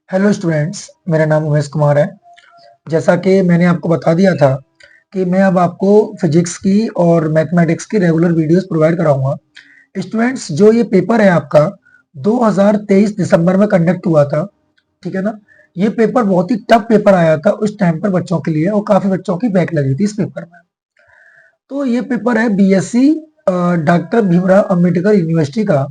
Hello students, मेरा नाम उमेश कुमार है। जैसा कि मैंने आपको बता दिया था कि मैं अब आपको फिजिक्स की और मैथमेटिक्स की रेगुलर वीडियोस प्रोवाइड कराऊंगा। स्टूडेंट्स, जो ये पेपर है आपका 2023 दिसंबर में कंडक्ट हुआ था, ठीक है ना। ये पेपर बहुत ही टफ पेपर आया था उस टाइम पर बच्चों के लिए, और काफी बच्चों की बैक लगी थी इस पेपर में। तो ये पेपर है BSc doctor Bhimrao Ambedkar university का।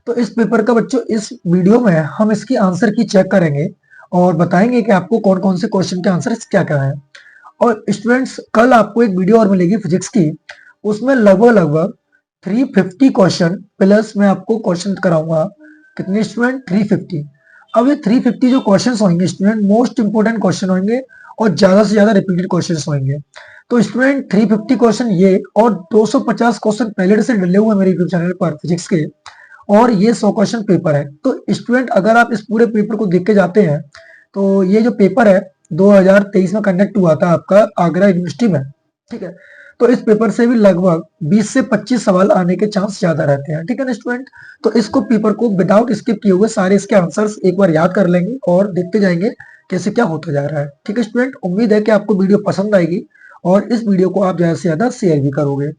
तो इस पेपर का बच्चों इस वीडियो में हम इसकी आंसर की चेक करेंगे और बताएंगे कि आपको कौन कौन से क्वेश्चन के आंसर क्या क्या है। और स्टूडेंट्स, कल आपको एक वीडियो और मिलेगी फिजिक्स की, उसमें लगभग लगभग 350 क्वेश्चन प्लस मैं आपको क्वेश्चन कराऊंगा। कितने स्टूडेंट? 350। अब ये 350 जो क्वेश्चन होंगे स्टूडेंट, मोस्ट इंपोर्टेंट क्वेश्चन होंगे और ज्यादा से ज्यादा रिपीटेड क्वेश्चन होंगे। तो स्टूडेंट 350 क्वेश्चन ये और 250 क्वेश्चन पहले से डले हुए हैं मेरे यूट्यूब चैनल पर फिजिक्स के, और ये 100 क्वेश्चन पेपर है। तो स्टूडेंट, अगर आप इस पूरे पेपर को देख के जाते हैं तो ये जो पेपर है 2023 में कंडक्ट हुआ था आपका आगरा यूनिवर्सिटी में, ठीक है। तो इस पेपर से भी लगभग 20 से 25 सवाल आने के चांस ज्यादा रहते हैं, ठीक है ना स्टूडेंट। तो इसको पेपर को विदाउट स्किप किए हुए सारे इसके आंसर्स एक बार याद कर लेंगे और देखते जाएंगे कैसे क्या होता जा रहा है, ठीक है स्टूडेंट। उम्मीद है कि आपको वीडियो पसंद आएगी और इस वीडियो को आप ज्यादा से ज्यादा शेयर भी करोगे।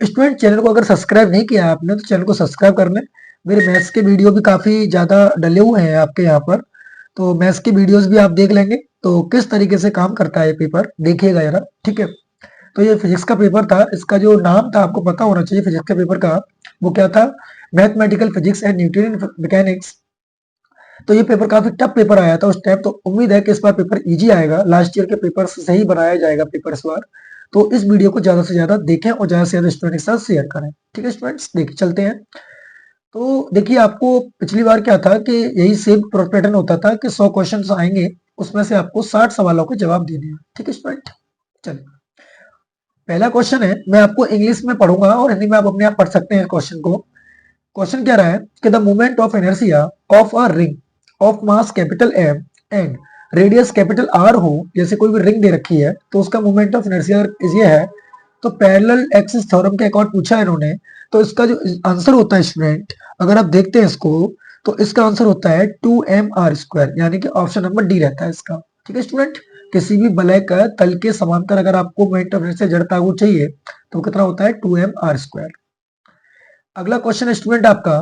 स्टूडेंट, चैनल को अगर सब्सक्राइब नहीं किया है आपने तो चैनल को सब्सक्राइब कर लें। मेरे मैथ्स के वीडियो भी काफी ज्यादा डले हुए हैं आपके यहाँ पर, तो मैथ्स की वीडियोस भी आप देख लेंगे। तो किस तरीके से काम करता है ये पेपर देखिएगा जरा, ठीक है। तो ये फिजिक्स का पेपर था, इसका जो नाम था आपको पता होना चाहिए फिजिक्स के पेपर का, वो क्या था? Mathematical physics and Newton mechanics. तो ये पेपर काफी टफ पेपर आया था उस टाइम, तो उम्मीद है कि इस बार पेपर इजी आएगा। लास्ट ईयर के पेपर से ही बनाया जाएगा पेपर इस बार। तो इस वीडियो को ज्यादा से ज्यादा देखें और ज्यादा से ज्यादा स्टूडेंट के साथ शेयर करें, ठीक है स्टूडेंट्स। देखिए चलते हैं। तो देखिए, आपको पिछली बार क्या था कि यही सेम पैटर्न होता था कि 100 क्वेश्चंस आएंगे, उसमें से आपको 60 सवालों के जवाब देने हैं, ठीक है स्टूडेंट। चलिए, पहला क्वेश्चन है, मैं आपको इंग्लिश में पढ़ूंगा और हिंदी में आप अपने आप पढ़ सकते हैं क्वेश्चन को। क्वेश्चन क्या रहा है कि the moment of inertia of a ring of mass capital M and radius capital R हो। जैसे कोई भी रिंग दे रखी है तो उसका मोमेंट ऑफ इनर्शिया ये है। तो पैरेलल एक्सिस थ्योरम के अकॉर्डिंग पूछा है इन्होंने। तो इसका जो आंसर होता है स्टूडेंट, अगर आप देखते हैं इसको, तो इसका आंसर होता है 2mr², यानी कि ऑप्शन नंबर डी रहता है इसका, ठीक है स्टूडेंट। किसी भी वलय का तल के समांतर अगर आपको मोमेंट ऑफ इनर्शिया जड़ता हुआ चाहिए तो कितना होता है? 2mr²। अगला क्वेश्चन है स्टूडेंट आपका,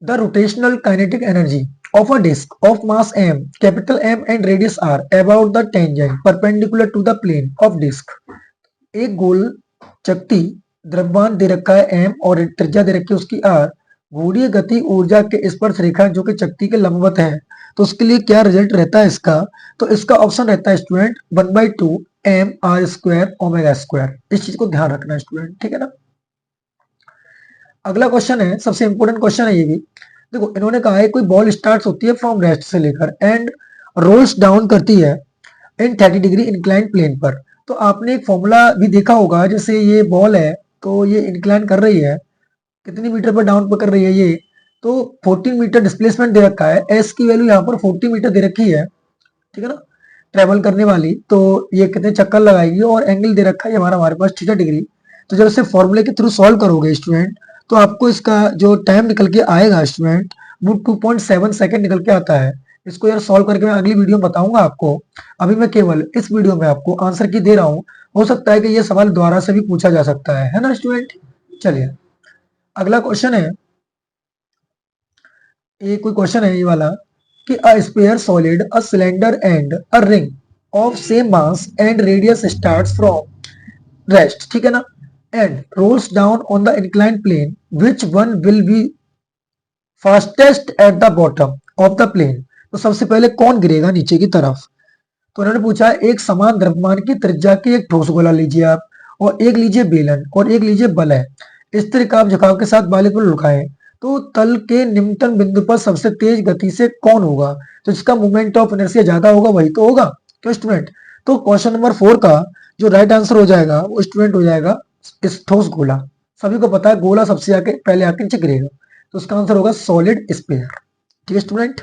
the rotational kinetic energy of a disk of mass m, capital M and radius r about the tangent perpendicular to the plane of disk। एक गोल चकती द्रव्यमान दे रखा है m और त्रिज्या दे रखी है उसकी r। गोलीय गति ऊर्जा के स्पर्श रेखा जो कि चकती के लंबवत है, तो उसके लिए क्या रिजल्ट रहता है इसका? तो इसका ऑप्शन रहता है स्टूडेंट 1/2 mr²ω²। इस चीज को ध्यान रखना है स्टूडेंट, ठीक है ना। अगला क्वेश्चन है, सबसे इंपोर्टेंट क्वेश्चन है ये भी। देखो, इन्होंने कहा है कोई बॉल स्टार्ट होती है फ्रॉम रेस्ट से लेकर एंड रोल्स डाउन करती है इन 30 डिग्री इंक्लाइन प्लेन पर। तो आपने एक फॉर्मूला भी देखा होगा, जैसे ये बॉल है तो ये इंक्लाइन कर रही है, कितनी मीटर पर डाउन पर कर रही है ये? तो 14 मीटर डिस्प्लेसमेंट दे रखा है, एस की वैल्यू यहाँ पर 40 मीटर दे रखी है, ठीक है ना, ट्रेवल करने वाली। तो ये कितने चक्कर लगाएगी और एंगल दे रखा है हमारे पास थीटा डिग्री। तो जब इसे फॉर्मूले के थ्रू सॉल्व करोगे स्टूडेंट, तो आपको इसका जो टाइम निकल के आएगा स्टूडेंट, वो 2.7 सेकंड निकल के आता है। इसको यार सॉल्व करके मैं अगली वीडियो में बताऊंगा आपको। अभी मैं केवल इस वीडियो में आपको आंसर की दे रहा हूँ। हो सकता है कि ये सवाल दोबारा से भी पूछा जा सकता है ना स्टूडेंट। चलिए, अगला क्वेश्चन है, ये कोई क्वेश्चन है ये वाला कि a sphere solid a cylinder and a ring of same mass and radius starts from rest, ठीक है ना, and rolls down on the inclined plane, which one will be fastest at the bottom of the plane. तो सबसे पहले कौन गिरेगा नीचे की तरफ? तो उन्होंने पूछा है एक समान द्रव्यमान की त्रिज्या की एक ठोस गोला लीजिए आप, और एक लीजिए बेलन और एक लीजिए बलय। इस तरह का आप झुकाव के साथ बाले को लुढ़काएं, तो तल के निम्नतम बिंदु पर सबसे तेज गति से कौन होगा? तो जिसका मोमेंट ऑफ इनर्शिया ज्यादा होगा वही तो होगा, तो स्टूडेंट। तो क्वेश्चन नंबर 4 का जो राइट आंसर हो जाएगा वो स्टूडेंट हो जाएगा इस ठोस गोला। सभी को पता है गोला सबसे आके पहले आके नीचे गिरेगा, तो उसका आंसर होगा सॉलिड स्पेयर, ठीक है स्टूडेंट।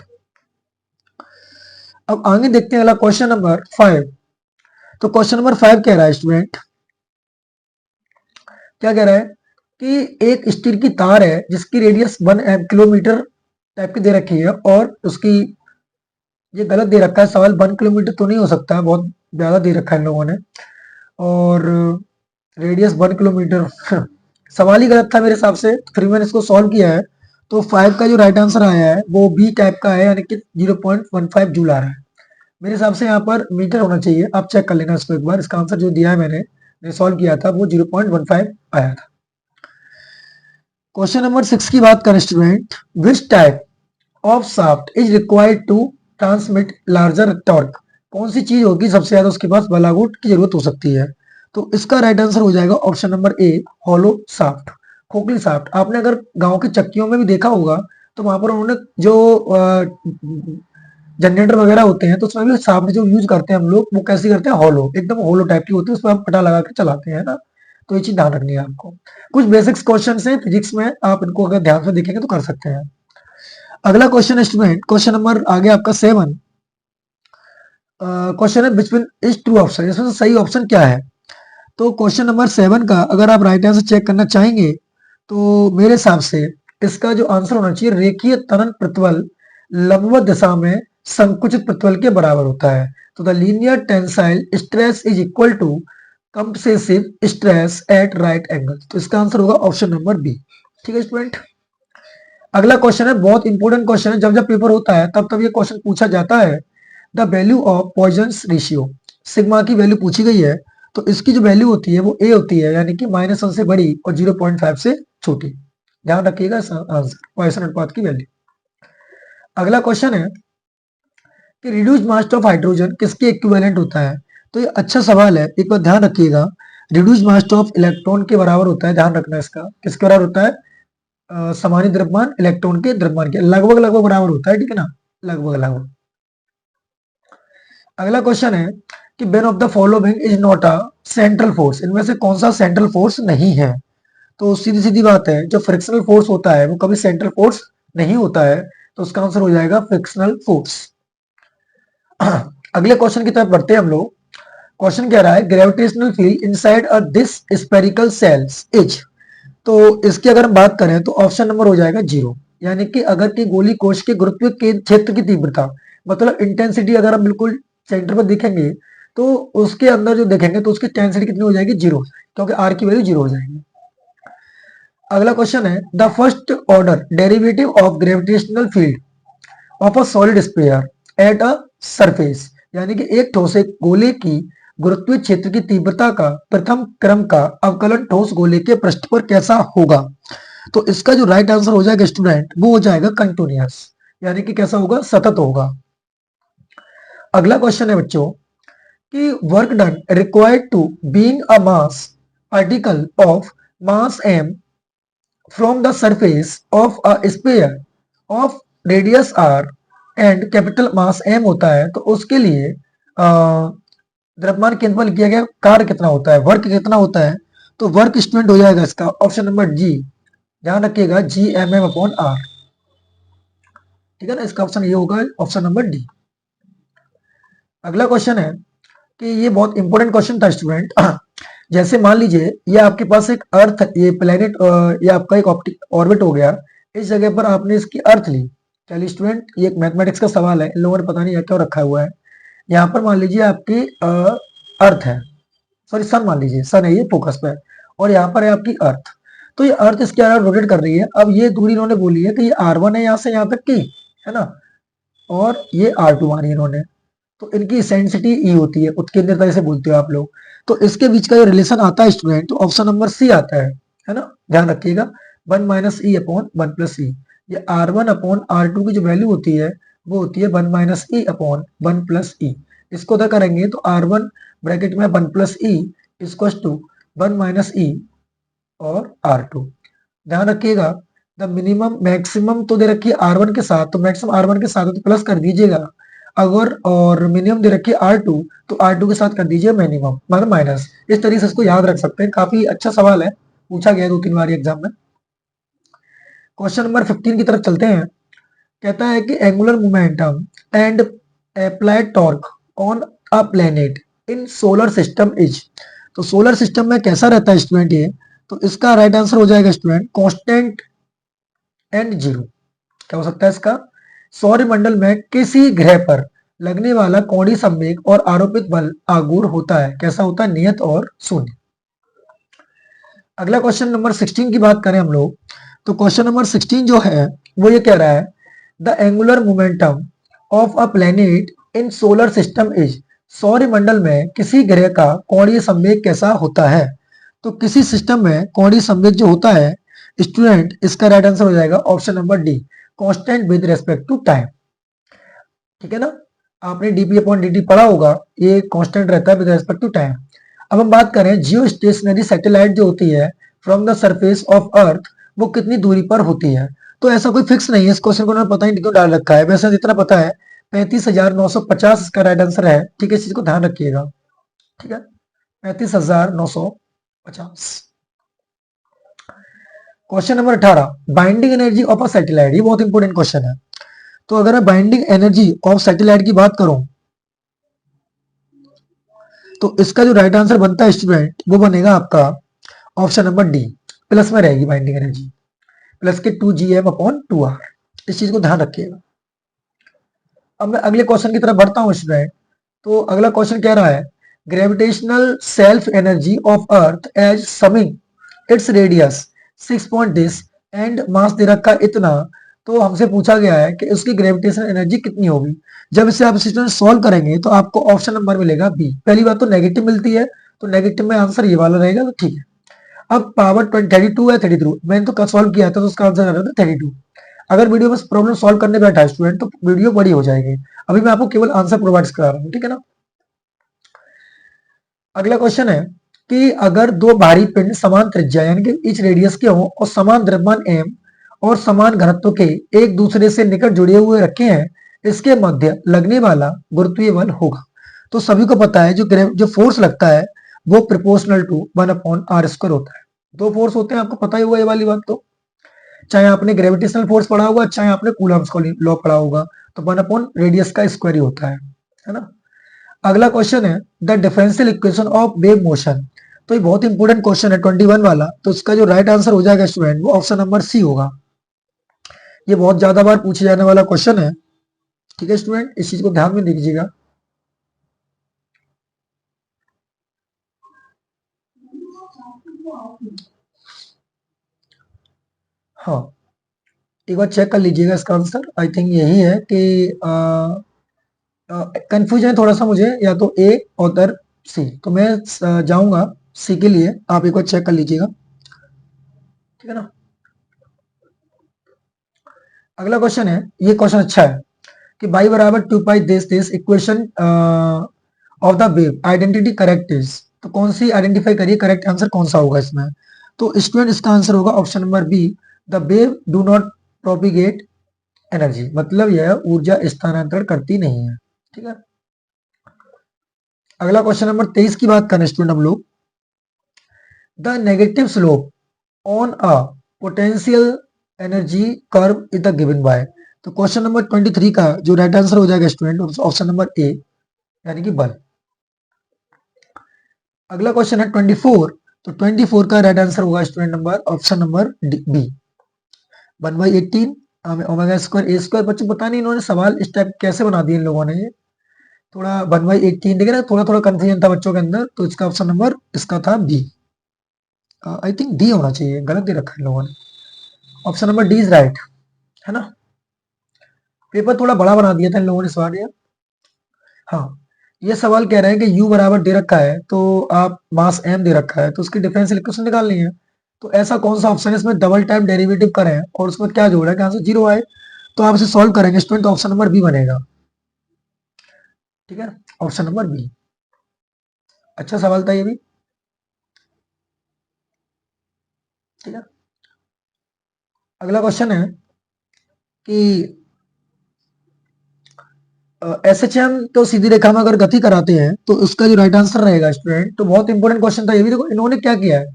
अब आगे देखते हैं अगला क्वेश्चन नंबर 5। तो क्वेश्चन नंबर 5 कह रहा है स्टूडेंट, क्या कह रहा है कि एक स्टील की तार है जिसकी रेडियस 1 किलोमीटर टाइप की दे रखी है और उसकी ये गलत दे रखा है सवाल, 1 किलोमीटर तो नहीं हो सकता, बहुत ज्यादा दे रखा है इन लोगों ने। और रेडियस 1 किलोमीटर सवाल ही गलत था मेरे हिसाब से, फिर मैंने इसको सॉल्व किया है। तो 5 का जो राइट आंसर आया है वो बी टाइप का है, यानी कि 0.15 जूल आ रहा है। मेरे हिसाब से यहाँ पर मीटर होना चाहिए, आप चेक कर लेना इसको एक बार। इसका आंसर जो दिया है मैंने सॉल्व किया था वो 0.15 आया था। क्वेश्चन नंबर 6 की बात करें student, which type of shaft is required to transmit larger torque? कौन सी चीज होगी सबसे ज्यादा उसके पास बलागुट की जरूरत हो सकती है? तो इसका राइट आंसर हो जाएगा option number A, hollow shaft, खोखली शाफ्ट। आपने अगर गांव की चक्कियों में भी देखा होगा तो वहां पर उन्होंने जो जनरेटर वगैरह होते हैं तो उसमें भी शाफ्ट जो यूज करते हैं हम लोग, वो कैसे करते हैं, हॉलो, एकदम हॉलो टाइप की होती है, उसमें आप पटा लगा के चलाते हैं ना। तो ये चीज ध्यान रखनी है आपको। कुछ बेसिक्स क्वेश्चन है फिजिक्स में, आप इनको अगर ध्यान से देखेंगे तो कर सकते हैं। अगला क्वेश्चन है स्टूडेंट, क्वेश्चन नंबर आगे आपका 7। क्वेश्चन है बिटवीन इज ट्रू ऑप्शन, इसमें से सही ऑप्शन क्या है? तो क्वेश्चन नंबर 7 का अगर आप राइट आंसर चेक करना चाहेंगे तो मेरे हिसाब से इसका जो आंसर होना चाहिए, रेखीय त्वरण प्रतिबल लंबवत दिशा में संकुचित प्रतिबल के बराबर होता है। तो the linear tensile stress is equal to compressive stress at right angle. तो इसका आंसर होगा ऑप्शन नंबर बी। ठीक है स्टूडेंट। अगला क्वेश्चन है, बहुत इंपॉर्टेंट क्वेश्चन है, जब जब पेपर होता है तब तब ये क्वेश्चन पूछा जाता है। The value of Poisson's ratio, sigma की वैल्यू पूछी गई है। तो इसकी जो वैल्यू होती है वो ए होती है, यानी कि -1 से बड़ी और 0.5 से छोटी। ध्यान रखिएगा आंसर, पॉइसन अनुपात की वैल्यू। अगला क्वेश्चन है कि रिड्यूस्ड मास ऑफ हाइड्रोजन किसके इक्विवेलेंट होता है? तो ये अच्छा सवाल है, एक बार ध्यान रखिएगा। रिड्यूस्ड मास ऑफ इलेक्ट्रॉन के बराबर होता है, ध्यान रखना इसका, किसके बराबर होता है? समानीय द्रव्यमान इलेक्ट्रॉन के द्रव्यमान के लगभग लगभग बराबर होता है, ठीक है ना, लगभग लगभग। अगला क्वेश्चन है कि Ben of the following is not a central force, इनमें से कौन सा सेंट्रल फोर्स नहीं है? तो सीधी सीधी बात है, जो फ्रिक्शनल फोर्स होता है वो कभी सेंट्रल फोर्स नहीं होता है, तो उसका आंसर हो जाएगा फ्रिक्शनल फोर्स। अगले क्वेश्चन की तरफ बढ़ते हैं हम लोग। क्वेश्चन कह रहा है gravitational field inside a this spherical shells is. तो इसकी अगर हम बात करें तो ऑप्शन नंबर हो जाएगा 0, यानी कि अगर की गोली कोश के गुरुत्व के क्षेत्र की तीव्रता, मतलब इंटेंसिटी, अगर हम बिल्कुल सेंटर पर देखेंगे तो उसके अंदर जो देखेंगे तो उसकी इंटेंसिटी कितनी हो जाएगी? 0, क्योंकि आर की वैल्यू 0 हो जाएगी। अगला क्वेश्चन है the first order derivative of gravitational field of a solid sphere at a surface, यानी कि एक ठोस एक गोले की गुरुत्वीय क्षेत्र की तीव्रता का प्रथम क्रम का अवकलन ठोस गोले के पृष्ठ पर कैसा होगा? तो इसका जो राइट आंसर हो जाएगा स्टूडेंट वो हो जाएगा कंटिन्यूअस, यानी कि कैसा होगा? सतत होगा। अगला क्वेश्चन है बच्चों कि work done required to being a mass particle of mass m from the surface of a sphere of radius r and capital mass m होता है, तो उसके लिए द्रव्यमान केंद्रफल किया गया कार्य कितना होता है, वर्क कितना होता है? तो वर्क स्टूडेंट हो जाएगा इसका ऑप्शन नंबर जी, ध्यान रखिएगा, Gmm/r। ठीक है ना, इसका ऑप्शन ये होगा ऑप्शन नंबर डी। अगला क्वेश्चन है कि ये बहुत इंपॉर्टेंट क्वेश्चन था स्टूडेंट। जैसे मान लीजिए ये आपके पास एक अर्थ, ये प्लेनेट, ये आपका एक ऑप्टिक ऑर्बिट हो गया, इस जगह पर आपने इसकी अर्थ ली। चलिए स्टूडेंट, ये एक मैथमेटिक्स का सवाल है, इन लोगों ने पता नहीं क्यों रखा हुआ है। यहाँ पर मान लीजिए आपकी अर्थ है, सॉरी सन मान लीजिए, सन है ये फोकस पे, और यहाँ पर है आपकी अर्थ। तो ये अर्थ इसके अलावा रोटेट कर रही है। अब ये दूरी इन्होंने बोली है कि ये r1 है यहाँ से यहाँ तक की, है ना, और ये r2 मानी इन्होंने। तो इनकी इसेंसिटी ई होती है, उत्केंद्रता जैसे बोलते हो आप लोग। तो इसके बीच का जो रिलेशन आता है स्टूडेंट, तो ऑप्शन नंबर सी आता है ना, ध्यान रखिएगा, 1 - e/1 + e। ये r1/r2 की जो वैल्यू होती है वो होती है 1 - e/1 + e। इसको अगर करेंगे तो r1 ब्रैकेट में 1 + e इक्वल्स टू 1 - e और r2। ध्यान रखिएगा, द मिनिमम मैक्सिमम तो दे रखी है r1 के साथ, तो मैक्सिमम r1 के साथ है तो प्लस कर दीजिएगा, अगर और मिनिमम दे रखी है R2 तो R2 के साथ कर दीजिए मिनिमम, मतलब माइनस। इस तरीके से इसको याद रख सकते हैं, काफी अच्छा सवाल है, पूछा गया 2-3 बार एग्जाम में। क्वेश्चन नंबर 15 की तरफ चलते हैं। कहता है कि angular momentum and applied torque on a planet in solar system is. तो सोलर सिस्टम में कैसा रहता है स्टूडेंट ये? तो इसका राइट आंसर हो जाएगा स्टूडेंट कांस्टेंट एंड जीरो। क्या हो सकता है इसका? सौरमंडल में किसी ग्रह पर लगने वाला कोणीय संवेग और आरोपित बल आगुर होता है। कैसा होता है? नियत और शून्य। अगला क्वेश्चन नंबर 16 की बात करें हम लोग, तो क्वेश्चन नंबर 16 जो है वो ये कह रहा है the angular momentum of a planet in solar system is, सौरमंडल में किसी ग्रह का कोणीय संवेग कैसा होता है? तो किसी सिस्टम में कोणीय संवेग जो होता है स्टूडेंट, इसका राइट आंसर हो जाएगा option number D, constant with respect to time. ठीक है ना, आपने डीपी अपॉन डी पढ़ा होगा, ये कांस्टेंट रहता है विद रिस्पेक्ट टू टाइम। अब हम बात करें जियो स्टेशनरी सैटेलाइट जो होती है from the surface of earth, वो कितनी दूरी पर होती है? तो ऐसा कोई फिक्स नहीं है, इस क्वेश्चन को उन्होंने पता ही नहीं क्यों डाल रखा है। वैसे जितना पता है 35,950 इसका राइट आंसर है। ठीक है, इस चीज को ध्यान रखिएगा। ठीक है, 35,950। Question number 18, binding energy of a satellite, ये बहुत इंपॉर्टेंट क्वेश्चन है। तो अगर मैं बाइंडिंग एनर्जी ऑफ सैटेलाइट की बात करूं तो इसका जो राइट आंसर बनता है स्टूडेंट वो बनेगा आपका ऑप्शन नंबर डी, प्लस में रहेगी बाइंडिंग एनर्जी, प्लस के 2gm/2r। इस चीज को ध्यान रखिएगा। अब मैं अगले क्वेश्चन की तरफ बढ़ता हूं स्टूडेंट। तो अगला क्वेश्चन कह रहा है gravitational self energy of earth assuming its radius 6 point this and mass दे रखा इतना। तो हमसे पूछा गया है कि उसकी ग्रेविटेशनल एनर्जी कितनी होगी। जब इसे आप स्टूडेंट सॉल्व करेंगे तो आपको ऑप्शन नंबर मिलेगा बी। पहली बात तो नेगेटिव मिलती है, तो नेगेटिव में आंसर ये वाला रहेगा, तो ठीक है। अब पावर 32 है 32, मैंने तो सॉल्व किया था तो उसका आंसर आ रहा था 32। अगर वीडियो में प्रॉब्लम सॉल्व करने बैठा है स्टूडेंट तो वीडियो बड़ी हो जाएगी। अभी मैं आपको केवल आंसर प्रोवाइड करा रहा हूँ, ठीक है ना। अगला क्वेश्चन है कि अगर दो भारी पिंड समान त्रिज्या यानी कि इच रेडियस के हों और समान द्रव्यमान एम और समान घनत्व के एक दूसरे से निकट जुड़े हुए रखे हैं, इसके मध्य लगने वाला गुरुत्वीय बल होगा। तो सभी को पता है जो फोर्स लगता है वो प्रोपोर्शनल टू 1/r² होता है। दो फोर्स होते हैं, आपको पता ही होगा ये वाली बात। तो चाहे आपने ग्रेविटेशनल फोर्स पढ़ा होगा, चाहे आपने कूलम्ब्स का लॉ पढ़ा होगा, तो 1/रेडियस का स्क्वायर ही होता है ना। अगला क्वेश्चन है the differential equation of wave motion. तो ये बहुत इंपॉर्टेंट क्वेश्चन है 21 वाला। तो इसका जो राइट आंसर हो जाएगा स्टूडेंट वो ऑप्शन नंबर सी होगा। ये बहुत ज्यादा बार पूछे जाने वाला क्वेश्चन है। ठीक है स्टूडेंट, इस चीज को ध्यान में दीजिएगा। हाँ, एक बार चेक कर लीजिएगा इसका आंसर। आई थिंक यही है कि कंफ्यूजन थोड़ा सा मुझे, या तो ए और सी। तो मैं जाऊंगा सी के लिए, आप एक बार चेक कर लीजिएगा, ठीक है ना। अगला क्वेश्चन है, ये क्वेश्चन अच्छा है कि बाई बराबर 2 pi this equation of the wave identity correct is. तो कौन सी आइडेंटिफाई करिए, करेक्ट आंसर कौन सा होगा इसमें? तो स्टूडेंट इसका आंसर होगा option number B, the wave do not propagate energy, मतलब यह ऊर्जा स्थानांतरण करती नहीं है। ठीक है। अगला क्वेश्चन नंबर 23 की बात करें स्टूडेंट हम लोग, the negative slope on a potential energy curve is the given by. तो क्वेश्चन नंबर 23 का जो राइट आंसर हो जाएगा स्टूडेंट ऑप्शन नंबर ए, यानी कि बल। अगला क्वेश्चन है 24। तो 24 का राइट आंसर होगा student number option number B, 1/18 omega square A square. बच्चों पता नहीं इन्होंने सवाल इस टाइप कैसे बना दिए इन लोगों ने, ये थोड़ा 1/18 देखे ना, थोड़ा थोड़ा कंफ्यूजन था बच्चों के अंदर। तो इसका ऑप्शन नंबर इसका था बी। आई थिंक डी होना चाहिए, गलत दे रखा है इन लोगों ने। Option number D is right, है ना। पेपर थोड़ा बड़ा बना दिया था इन लोगों ने सवाल ये। हाँ, ये सवाल कह रहे हैं कि u बराबर दे रखा है, तो आप मास m दे रखा है, तो उसकी डिफरेंशियल इक्वेशन निकालनी है। तो ऐसा कौन सा ऑप्शन है इसमें डबल टाइम डेरिवेटिव करें और उसमें क्या जोड़ा है कि आंसर 0 आए। तो आप इसे सॉल्व करेंगे स्टूडेंट, तो ऑप्शन नंबर बी बनेगा। ठीक है, ऑप्शन नंबर बी। अच्छा सवाल था ये भी। ठीक है। अगला क्वेश्चन है कि एस एच एम तो सीधी रेखा में अगर गति कराते हैं तो उसका जो राइट आंसर रहेगा स्टूडेंट, तो बहुत इंपॉर्टेंट क्वेश्चन था ये भी। देखो इन्होंने क्या किया है,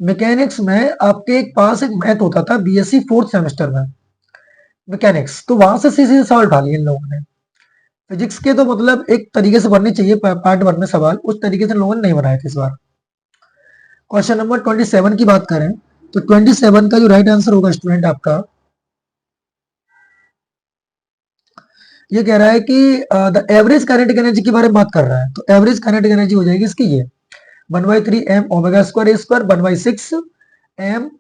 मैकेनिक्स में आपके एक पास एक मैथ होता था बीएससी 4th सेमेस्टर में, मैकेनिक्स, तो वहां से सीधे सवाल उठा लिए इन लोगों ने। फिजिक्स के तो मतलब एक तरीके से बननी चाहिए पार्ट 1 में सवाल, उस तरीके से लोगों ने नहीं बनाए थे इस बार। क्वेश्चन नंबर 27 की बात करें तो 27 का जो राइट आंसर होगा स्टूडेंट आपका ये कह रहा है कि द एवरेज काइनेटिक एनर्जी के बारे में बात कर रहा है, तो एवरेज काइनेटिक एनर्जी हो जाएगी इसकी ये 1/3 m omega square A square 1/6 m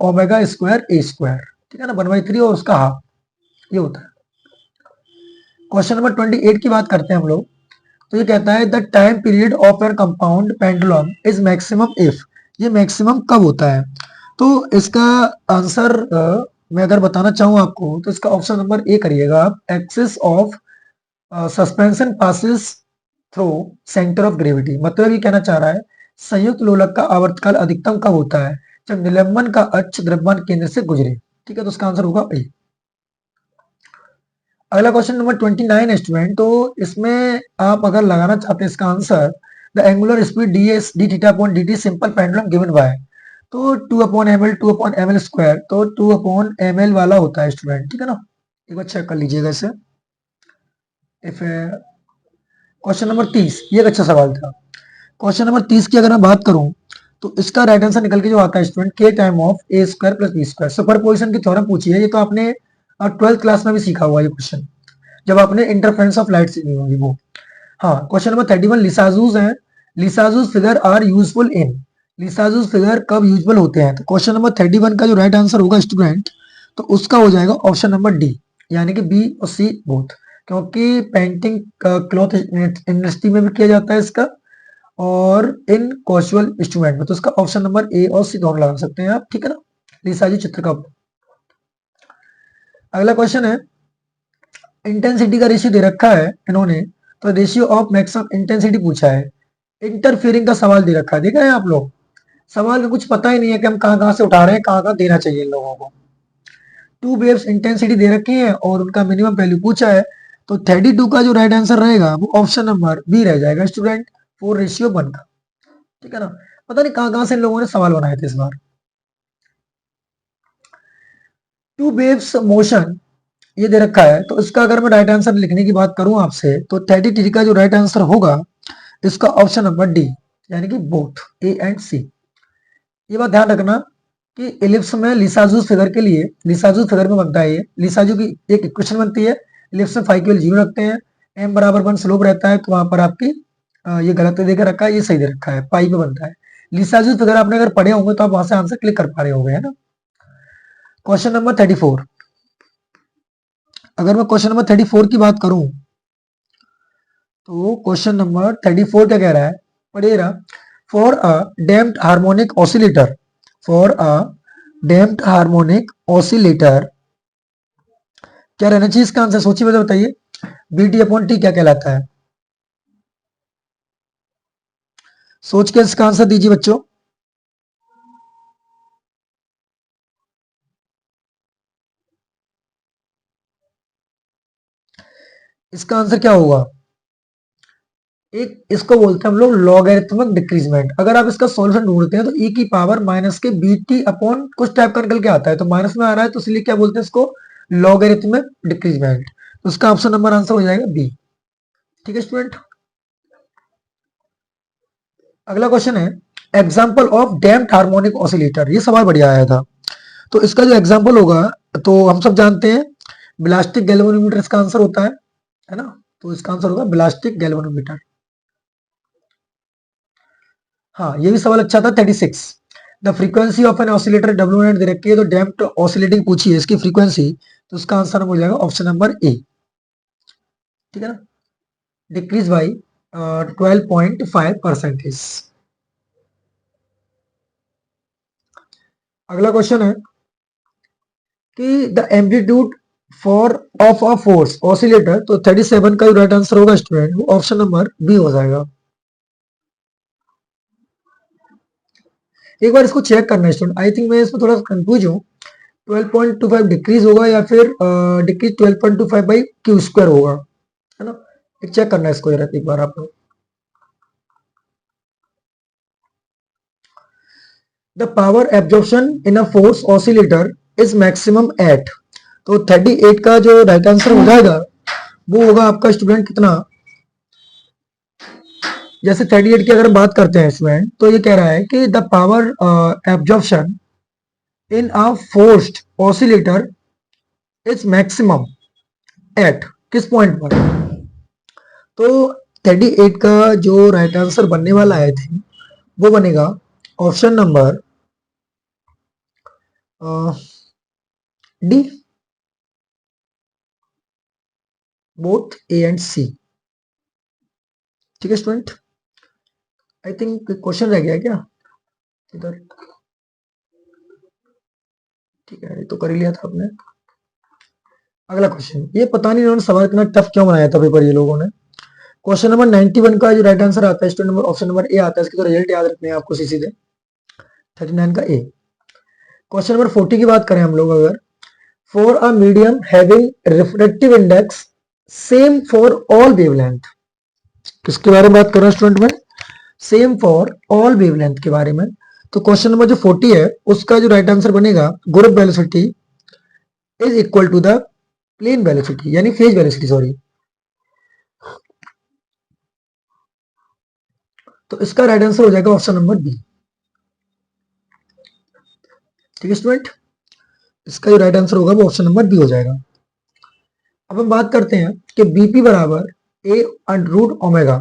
omega square A square, ठीक है ना, 1/3 और उसका हाफ ये होता है। क्वेश्चन नंबर 28 की बात करते हैं हम लोग, तो ये कहता है the time period of an compound pendulum is maximum if, ये मैक्सिमम कब होता है, तो इसका आंसर मैं अगर बताना चाहूं आपको तो इसका ऑप्शन नंबर ए करिएगा आप, axis of suspension passes through centre of gravity, मतलब ये कहना चाह रहा है संयुक्त लोलक का आवर्तकाल अधिकतम कब होता है, जब निलंबन का अक्ष द्रव्यमान केंद्र से गुजरे, ठीक है, तो उसका आंसर होगा ए। अगला क्वेश्चन नंबर 29 स्टूडेंट, तो इसमें आप अगर लगाना चाहते हैं इसका answer the angular speed D S D theta upon D T simple pendulum given by, तो 2/ml 2/ml स्क्वायर, तो 2/ml वाला होता है स्टूडेंट, ठीक है ना, एक बार चेक कर लीजिएगा इसे। इफ क्वेश्चन नंबर 30 ये एक अच्छा सवाल था। क्वेश्चन नंबर 30 की अगर मैं बात करूं तो इसका राइट आंसर निकल के जो आता है स्टूडेंट के time of a square plus b square, superposition की थ्योरम पूछी है, ये तो आपने 12th क्लास में भी सीखा हुआ ये क्वेश्चन, जब आपने इंटरफेरेंस ऑफ लाइट सीखी होगी वो। हाँ, क्वेश्चन नंबर 31 लिसाजूस है, Lissajous figure are useful in, Lissajous figure कब यूजफुल होते हैं, तो क्वेश्चन नंबर 31 का जो राइट आंसर होगा स्टूडेंट तो उसका हो जाएगा ऑप्शन नंबर डी, यानी कि बी और सी बोथ, क्योंकि पेंटिंग क्लॉथ इंडस्ट्री में भी किया जाता है इसका और इन कॉजुअल इंस्ट्रूमेंट में, तो इसका ऑप्शन नंबर ए और सी दोनों लगा सकते हैं आप, ठीक है ना, लिसाजी चित्र का। अगला क्वेश्चन है इंटेंसिटी का रेशियो दे रखा है इन्होंने, तो रेशियो ऑफ मैक्सिमम इंटेंसिटी पूछा है, इंटरफियरिंग का सवाल दे रखा है, देखा है आप लोग, सवाल में कुछ पता ही नहीं है कि हम कहां कहां से उठा रहे हैं, कहां कहां देना चाहिए इन लोगों को। टू वेव्स इंटेंसिटी दे रखी है और उनका मिनिमम वैल्यू पूछा है, तो 32 का जो राइट आंसर रहेगा वो ऑप्शन नंबर बी रह जाएगा स्टूडेंट, 4:1 का, ठीक है ना। पता नहीं कहां कहां से इन लोगों ने सवाल बनाए थे इस बार। टू वेव्स मोशन ये दे रखा है, तो इसका अगर मैं राइट आंसर लिखने की बात करूं आपसे तो 33 का जो राइट आंसर होगा इसका ऑप्शन नंबर डी, यानी कि बोथ ए एंड सी। ये बात ध्यान रखना कि इलिप्स में लिसाजूस फिगर के लिए, लिसाजूस फिगर में बनता है ये, लिसाजू की एक इक्वेशन बनती है, इलिप्स में फाई की वैल्यू 0 रखते हैं, एम बराबर 1 स्लोप रहता है, तो वहां पर आपकी ये गलत दे रखा है, ये सही दे रखा है, पाई पे बनता है। लिसाजूस फिगर आपने अगर पढ़े होंगे तो आप वहां से आंसर क्लिक कर पा रहे होंगे, है ना। क्वेश्चन नंबर 34, अगर मैं क्वेश्चन नंबर 34 की बात करूं तो क्वेश्चन नंबर 34 क्या कह रहा है, पढ़िएगा, for a damped harmonic oscillator, for a damped harmonic oscillator क्या रहना चाहिए इसका आंसर, सोचिए बता बताइए, बीटी अपॉन टी क्या कहलाता है, सोच के इसका आंसर दीजिए बच्चों। इसका आंसर क्या होगा, एक इसको बोलते हैं हम लोग लॉगरिथमिक डिक्रीजमेंट, अगर आप इसका सॉल्यूशन ढूंढते हैं तो e की पावर माइनस के बीटी अपॉन कुछ टाइप का निकल के आता है, तो माइनस में आ रहा है तो इसलिए क्या बोलते हैं इसको, लॉगरिथमिक डिक्रीजमेंट, तो उसका ऑप्शन नंबर आंसर हो जाएगा बी, ठीक है स्टूडेंट। अगला क्वेश्चन है example of damped harmonic oscillator, ये सवाल बढ़िया आया था, तो इसका जो एग्जाम्पल होगा तो हम सब जानते हैं बिलास्टिक गैल्वेनोमीटर इसका आंसर होता है ना, तो इसका आंसर होगा बिलास्टिक गैल्वेनोमीटर। हाँ, ये भी सवाल अच्छा था 36, the frequency of an oscillator W0 दे रखी है, तो डैम्प्ड ऑसिलेटिंग पूछी है इसकी फ्रीक्वेंसी, तो उसका आंसर हो जाएगा ऑप्शन नंबर ए, ठीक है ना, डिक्रीज बाई 12.5%। अगला क्वेश्चन है कि the amplitude for of a force oscillator, तो 37 का जो राइट आंसर होगा स्टूडेंट वो ऑप्शन नंबर बी हो जाएगा। एक बार इसको चेक करना है स्टूडेंट, आई थिंक मैं इसमें थोड़ा कंफ्यूज हूँ, 12.25 डिक्रीज होगा या फिर डिक्रीज 12.25 बाई क्यू स्क्वायर होगा, है ना, एक चेक करना है इसको जरा एक बार आप। The power absorption in a force oscillator is maximum at, तो 38 का जो राइट आंसर हो जाएगा वो होगा आपका स्टूडेंट कितना, जैसे 38 की अगर बात करते हैं स्टूडेंट तो ये कह रहा है कि the power absorption in a forced oscillator is maximum at, किस पॉइंट पर? तो 38 का जो राइट आंसर बनने वाला है थे वो बनेगा option number D, both A and C. ठीक है स्टूडेंट, आई थिंक क्वेश्चन रह गया क्या इधर? ठीक है, ये तो कर ही लिया था आपने। अगला क्वेश्चन, ये पता नहीं इन्होंने सवाल इतना टफ क्यों बनाया था पेपर ये लोगों ने। क्वेश्चन नंबर 91 का जो राइट आंसर आता है student number option number A आता है, इसके तो रिजल्ट याद रखने हैं आपको सीधे 39 का ए। क्वेश्चन नंबर 40 की बात करें हम लोग, अगर for a medium having refractive index same for all wavelength, किसके बारे में बात कर रहे हैं स्टूडेंट में? सेम फॉर ऑल वेवलेंथ के बारे में। तो क्वेश्चन नंबर जो 40 है उसका जो राइट आंसर बनेगा group velocity is equal to the plane velocity, यानी फेज वेलोसिटी, सॉरी। तो इसका राइट आंसर हो जाएगा ऑप्शन नंबर बी। ठीक है स्टूडेंट, इसका जो राइट आंसर होगा वो ऑप्शन नंबर बी हो जाएगा। अब हम बात करते हैं कि बीपी बराबर a root omega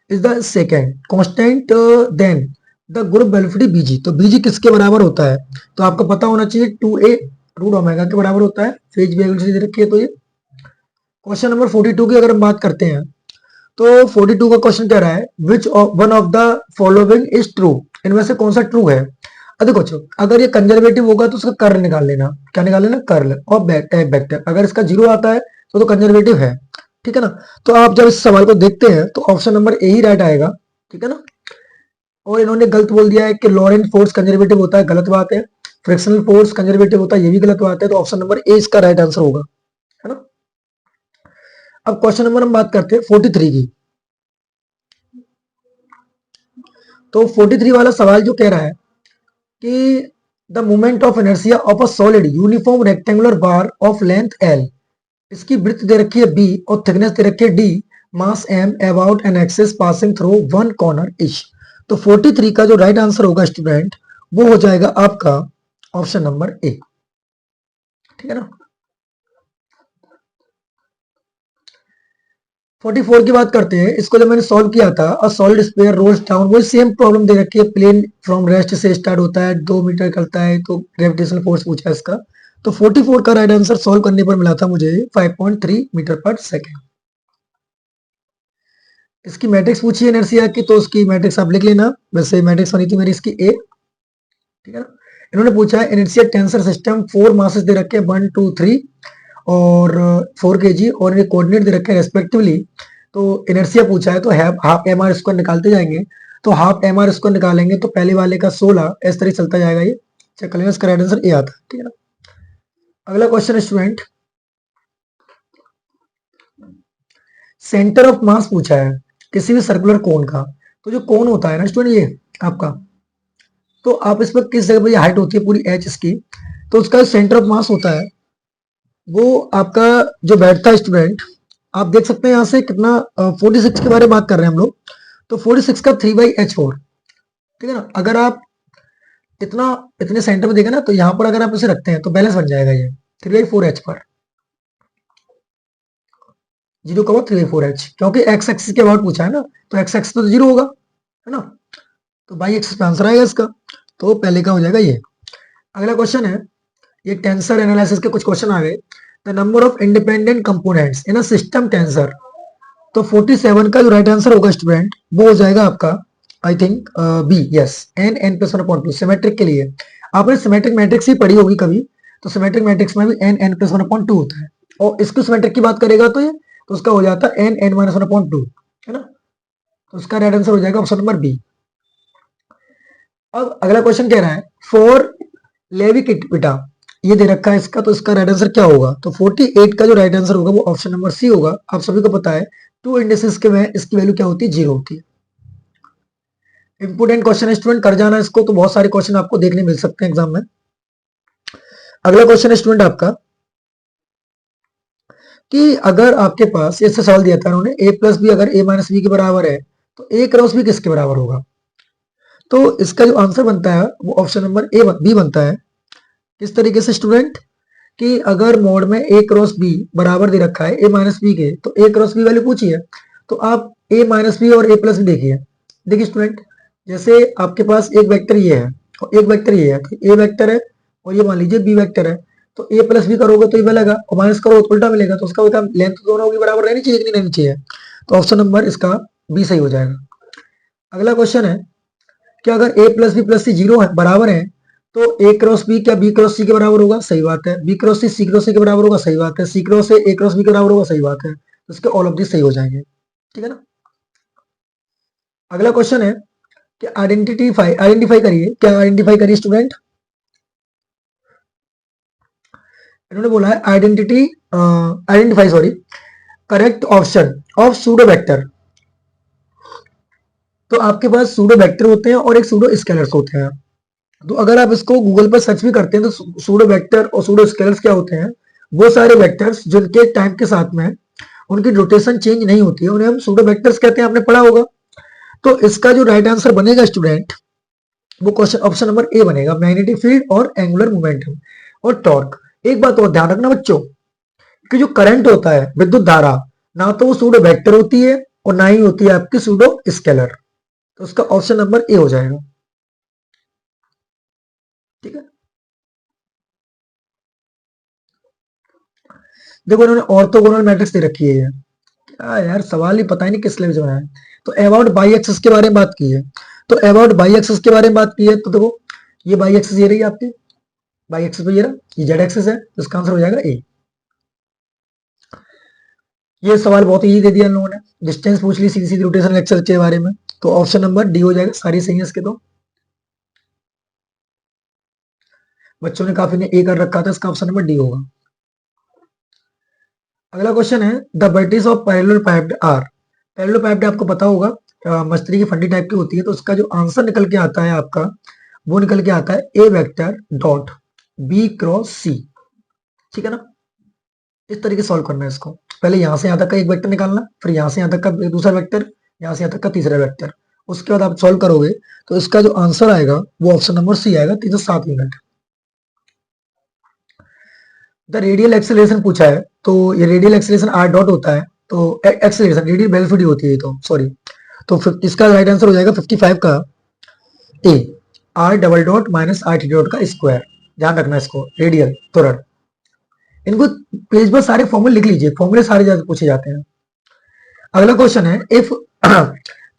is the second constant then the group velocity बीजी। तो बीजी किसके बराबर होता है? तो आपको पता होना चाहिए 2a रूट ओमेगा के बराबर होता है। फेज वेलोसिटी दे रखी है। तो ये क्वेश्चन नंबर 42 की अगर हम बात करते हैं तो 42 का क्वेश्चन कह रहा है which one of the following is true, इनमें से कौन सा ट्रू है? देखो बच्चों, अगर ये कंजर्वेटिव होगा तो उसका कर्ल निकाल लेना। क्या निकाल लेना? कर्ल और वेक्टर। अगर इसका जीरो आता है तो कंजर्वेटिव है। ठीक है ना? तो आप जब इस सवाल को देखते हैं तो option number A he right आएगा। ठीक है ना? और इन्होंने गलत बोल दिया है कि लॉरेंट फोर्स कंजर्वेटिव होता है, गलत बात है। फ्रिक्शनल फोर्स कंजर्वेटिव होता है, ये भी गलत बात है। तो ऑप्शन नंबर ए इसका राइट आंसर होगा, है ना? अब क्वेश्चन नंबर हम बात करते हैं 43 की। तो 43 वाला सवाल जो कह रहा है कि the moment of inertia of a solid uniform rectangular bar of length l, इसकी ब्रेड्थ दे रखी है बी और थिकनेस दे रखी है d, mass m, about an axis passing through one corner each. तो 43 का जो राइट आंसर होगा स्टूडेंट वो हो जाएगा आपका ऑप्शन नंबर ए। ठीक है ना? 44 की बात करते हैं। इसको जब मैंने सॉल्व किया था, a solid sphere rolls down, वो सेम प्रॉब्लम दे रखी है। प्लेन फ्रॉम रेस्ट से स्टार्ट होता है, 2 मीटर करता है, तो ग्रेविटेशनल फोर्स पूछा है इसका। तो 44 का राइट आंसर सॉल्व करने पर मिला था मुझे 5.3 मीटर पर सेकेंड। इसकी मैट्रिक्स पूछी है इनर्शिया की, तो उसकी मैट्रिक्स आप लिख लेना। वैसे मैट्रिक्स बनी थी मेरी इसकी ए। ठीक है ना? इन्होंने पूछा है इनर्शिया टेंसर सिस्टम, 4 मासेस दे रखे हैं 1 2 3 और 4 kg, और इन्हें कोऑर्डिनेट दे रखे हैं रेस्पेक्टिवली। तो इनर्शिया पूछा है तो हाफ एम आर स्क्वायर निकालते जाएंगे। तो हाफ एम आर स्क्वायर निकालेंगे तो पहले वाले का 16 इस तरह चलता जाएगा। ये चेक कर लेना, इसका राइट आंसर ए आता है। ठीक है ना? अगला question student, centre of mass पूछा है किसी भी सर्कुलर कोन का। तो जो कोन होता है ना स्टूडेंट, ये आपका, तो आप इस पर किस जगह पर हाइट होती है पूरी एच इसकी, तो उसका सेंटर ऑफ मास होता है वो आपका जो बैठता है स्टूडेंट, आप देख सकते हैं यहां से कितना 46 के बारे में बात कर रहे हैं हम लोग। तो 46 का 3/h4। ठीक है ना? अगर आप इतना इतने सेंटर में देखें ना, तो यहां पर अगर आप इसे रखते हैं तो बैलेंस बन जाएगा ये 3/4h पर। 0 का 3/4h, क्योंकि एक्स एक्सिस के अबाउट पूछा है ना, तो एक्स एक्सिस तो 0 होगा, है ना? तो बाई एक्सिस पे आंसर आएगा इसका। तो पहले का हो जाएगा ये। अगला क्वेश्चन है, ये टेंसर एनालिसिस के कुछ क्वेश्चन आ गए। The number of independent components in a system tensor. तो 47 का जो राइट आंसर होगा स्टूडेंट वो हो जाएगा आपका, I think B, yes, n n plus one upon two. Symmetric के लिए आपने सिमेट्रिक मैट्रिक्स ही पढ़ी होगी कभी, तो सिमेट्रिक मैट्रिक्स में भी n n plus one upon two होता है। और इसको सिमेट्रिक की बात करेगा तो ये, तो उसका हो जाता है n n minus one upon two, है ना? तो उसका राइट आंसर हो जाएगा ऑप्शन नंबर बी। अब अगला क्वेश्चन कह रहा है फॉर लेविकिटा, ये दे रखा है इसका, तो इसका राइट आंसर क्या होगा? तो 48 का जो राइट आंसर होगा वो ऑप्शन नंबर सी होगा। आप सभी को पता है टू इंडिसेस के में इसकी वैल्यू क्या होती है? 0 होती है। इंपोर्टेंट क्वेश्चन है स्टूडेंट, कर जाना इसको, तो बहुत सारे क्वेश्चन आपको देखने मिल सकते हैं एग्जाम में। अगला क्वेश्चन है स्टूडेंट आपका कि अगर आपके पास ऐसे सवाल दिया था उन्होंने, a प्लस बी अगर a माइनस बी के बराबर है तो a क्रॉस बी किसके बराबर होगा? तो इसका जो आंसर बनता है वो ऑप्शन नंबर ए बी बनता है। किस तरीके से स्टूडेंट? कि अगर मोड में a क्रॉस b बराबर दे रखा है a माइनस बी के, तो a क्रॉस b वैल्यू पूछी है, तो आप a माइनस बी और a प्लस बी देखिए। देखिए स्टूडेंट, जैसे आपके पास एक वेक्टर ये है और एक वेक्टर ये है, तो a वेक्टर है और ये मान लीजिए b वेक्टर है, तो a प्लस बी करोगे तो ये मिलेगा और माइनस करोगे तो उल्टा मिलेगा, तो उसका मतलब लेंथ दोनों की बराबर रहनी चाहिए कि नहीं रहनी चाहिए, तो ऑप्शन नंबर इसका बी सही हो जाएगा। अगला क्वेश्चन है कि अगर a plus b plus c zero है बराबर है, तो a क्रॉस बी क्या b क्रॉस सी के बराबर होगा, सही बात है। b cross c cross c के बराबर होगा, सही बात है। c cross a cross b के बराबर होगा, सही बात है। तो इसके ऑल ऑफ दिस सही हो जाएंगे, ठीक है ना। अगला क्वेश्चन है कि आइडेंटिफाई करिए, क्या आइडेंटिफाई करिए स्टूडेंट। इन्होंने बोला है identify sorry correct option of pseudo vector. तो आपके पास सूडो वेक्टर होते हैं और एक सूडो स्केलर्स होते हैं। तो अगर आप इसको गूगल पर सर्च भी करते हैं तो सूडो वेक्टर और सूडो स्केलर्स क्या होते हैं, वो सारे वेक्टर्स जिनके टाइम के साथ में उनकी रोटेशन चेंज नहीं होती है, उन्हें हम सूडो वेक्टर्स कहते हैं, आपने पढ़ा होगा। तो इसका जो राइट आंसर बनेगा स्टूडेंट, वो क्वेश्चन ऑप्शन नंबर ए बनेगा, मैग्नेटिक फील्ड और एंगुलर मोमेंटम और टॉर्क। एक बात और ध्यान रखना बच्चों, कि जो करंट होता है, विद्युत धारा, ना तो वो सूडो वेक्टर होती है और ना ही होती है आपकी सूडो स्केलर। तो उसका ऑप्शन नंबर ए हो जाएगा, ठीक है। देखो इन्होंने ऑर्थोगोनल मैट्रिक्स दे रखी है, क्या यार सवाल ही पता ही नहीं किस लेवल से बनाया है। तो अबाउट बाई एक्सिस के बारे में बात की है, तो अबाउट बाई एक्सिस के बारे में बात की है, तो देखो ये बाई एक्सिस ये रही आपकी, बाई एक्सिस पे ये रहा, ये जेड एक्सिस है, तो इसका आंसर हो जाएगा ए। ये सवाल बहुत इजी दे दिया इन लोगों ने, डिस्टेंस पूछ ली, सीधी सीधी रोटेशन लेक्चर के बारे में, तो ऑप्शन नंबर डी हो जाएगा, सारी सही है इसके। तो बच्चों ने काफी ने ए कर रखा था, इसका ऑप्शन नंबर डी होगा। अगला क्वेश्चन है the vertices of parallel are. Parallel आपको पता होगा, मछली की फंडी टाइप की होती है, तो उसका जो आंसर निकल के आता है आपका, वो निकल के आता है ए वेक्टर डॉट बी क्रॉस सी, ठीक है ना। इस तरीके से सॉल्व करना है इसको, पहले यहां से यहां तक का एक वेक्टर निकालना, फिर यहां से यहां तक का दूसरा वेक्टर, यहां से यहां तक का तीसरा वेक्टर, उसके बाद आप सॉल्व करोगे तो इसका जो आंसर आएगा वो ऑप्शन नंबर सी आएगा, 307 यूनिट। द रेडियल एक्सेलरेशन पूछा है, तो ये रेडियल एक्सेलरेशन आर डॉट होता है, तो एक्सेलरेशन रेडियल वेलोसिटी होती है, तो सॉरी, तो इसका राइट आंसर हो जाएगा 55 का A, R double dot minus R T dot का स्क्वायर। ध्यान रखना इसको, रेडियल त्वरण। इनको पेज पर सारे फॉर्मूले लिख लीजिए, फॉर्मूले सारे ज्यादा पूछे जाते हैं। अगला क्वेश्चन है इफ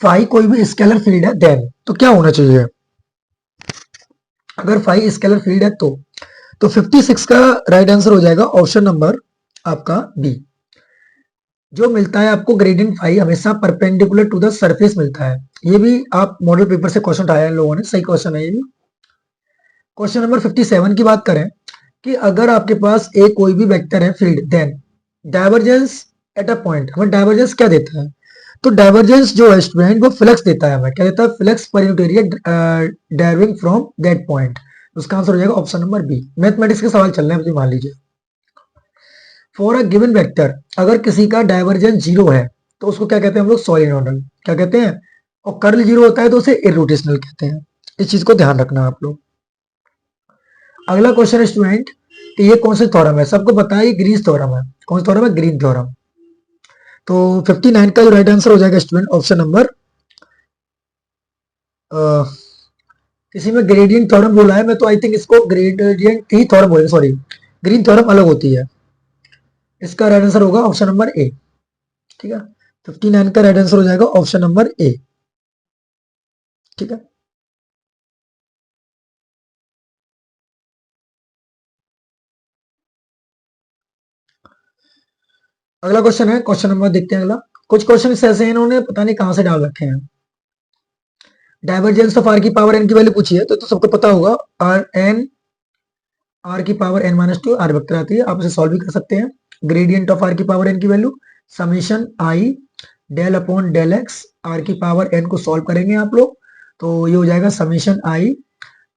फाई कोई भी स्केलर फील्ड है देन, तो क्या होना चाहिए। अगर फाई स्केलर फील्ड है तो 56 का राइट आंसर हो जाएगा ऑप्शन नंबर आपका बी। जो मिलता है आपको ग्रेडियंट फाई हमेशा परपेंडिकुलर टू द सरफेस मिलता है, ये भी आप मॉडल पेपर से क्वेश्चन उठाया है लोगों ने, सही क्वेश्चन है ये भी। क्वेश्चन नंबर 57 की बात करें कि अगर आपके पास एक कोई भी वेक्टर है field, then divergence at a point, हमें डाइवर्जेंस क्या देता है, तो डाइवर्जेंस जो है स्टूडेंट वो फ्लक्स देता है, हमें क्या देता है, flux per unit area diving from that point. उसका आंसर हो जाएगा ऑप्शन नंबर बी। मैथमेटिक्स के सवाल चल रहे हैं, मान लीजिए फॉर अ गिवन वेक्टर, अगर किसी का डाइवर्जेंस जीरो है तो उसको क्या कहते हैं हम लोग, सोलेनोइडल, क्या कहते हैं, और कर्ल जीरो होता है तो उसे इरोटेशनल कहते हैं। इस चीज को ध्यान रखना आप लोग। अगला क्वेश्चन है स्टूडेंट कि ये कौन सा थ्योरम है, सबको पता है ये ग्रीन्स थ्योरम है। कौन सा थ्योरम है, ग्रीन थ्योरम। तो 59 का जो राइट आंसर हो जाएगा स्टूडेंट ऑप्शन नंबर, किसी में ग्रेडियंट थ्योरम बोला है, मैं तो आई थिंक इसको ग्रेडियंट ही थ्योरम बोले, सॉरी ग्रीन थ्योरम अलग होती है। इसका राइट आंसर होगा ऑप्शन नंबर ए, ठीक है। 59 का राइट आंसर हो जाएगा ऑप्शन नंबर ए, ठीक है। अगला क्वेश्चन है, क्वेश्चन नंबर देखते हैं अगला। कुछ क्वेश्चन ऐसे हैं इन्होंने पता नहीं कहां से डाल रखे हैं। डाइवर्जेंस ऑफ आर की पावर एन की वैल्यू पूछी है, तो सबको पता होगा आर की power n minus two r vector आती है, आप इसे सॉल्व भी कर सकते हैं। ग्रेडियंट ऑफ आर की पावर एन की value summation i del upon del x, r की पावर एन को सॉल्व करेंगे आप लोग, तो ये हो जाएगा समीशन आई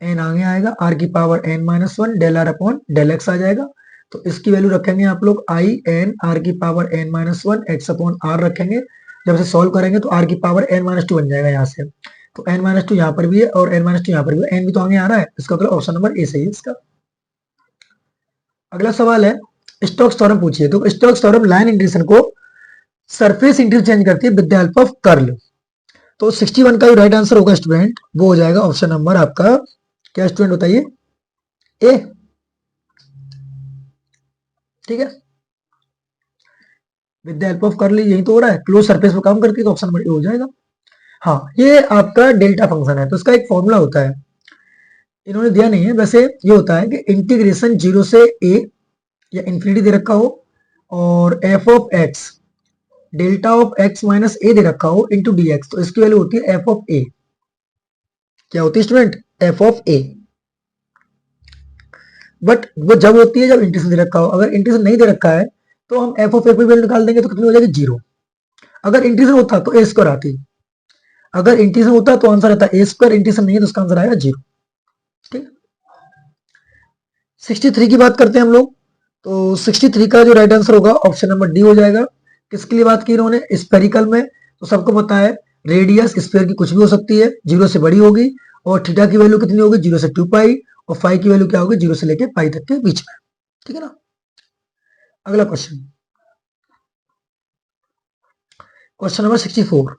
एन आगे आएगा, आर की power n minus one del R upon del x आ जाएगा। तो इसकी वैल्यू रखेंगे आप लोग आई एन आर की power n minus one x upon R रखेंगे। जब इसे सॉल्व करेंगे तो आर की पावर एन माइनस टू बन जाएगा यहाँ से, तो एन माइनस टू यहाँ पर भी है और एन माइनस टू यहाँ पर भी है, एन भी तो आगे आ रहा है, इसका मतलब ऑप्शन नंबर ए सही है इसका। अगला सवाल है स्टोक्स थ्योरम पूछिए। तो स्टोक्स थ्योरम लाइन इंटीग्रेशन को सरफेस इंटीग्रल चेंज करती है with the help of curl. तो 61 का जो राइट आंसर होगा स्टूडेंट वो हो जाएगा ऑप्शन नंबर आपका क्या स्टूडेंट बताइए, ए। ठीक है, with the help of curl यही तो हो रहा है, क्लोज सरफेस पे काम करती है, तो ऑप्शन नंबर ए हो जाएगा। हाँ, ये आपका डेल्टा फंक्शन है, तो इसका एक फॉर्मूला होता है, इन्होंने दिया नहीं है वैसे। ये होता है कि इंटीग्रेशन 0 से ए या इंफिनिटी दे रखा हो और f of x delta of x minus a दे रखा हो इंटू डी एक्स, तो इसकी वैल्यू होती है एफ ऑफ ए। क्या होती है student, F of A. But वो जब होती है जब इंटीग्रेशन दे रखा हो, अगर इंटीग्रेशन नहीं दे रखा है तो हम एफ ऑफ ए की वैल्यू निकाल देंगे, तो कितनी हो जाएगी, 0। अगर इंटीग्रेशन होता तो ए स्क्वायर आती, अगर इंटीग्रेशन होता तो आंसर आता ए स्क्वायर, इंटीग्रेशन नहीं है तो उसका आंसर आएगा 0। ठीक, 63 की बात करते हैं हम लोग। तो 63 का जो राइट आंसर होगा ऑप्शन नंबर डी हो जाएगा। किसके लिए बात की इन्होंने, स्पेरिकल में। तो सबको पता है रेडियस स्फीयर की कुछ भी हो सकती है, 0 से बड़ी होगी, और थीटा की वैल्यू कितनी होगी, 0 से 2 पाई, और फाई की वैल्यू क्या होगी, 0 से लेके पाई तक के बीच में। ठीक है ना। अगला क्वेश्चन, क्वेश्चन नंबर 64।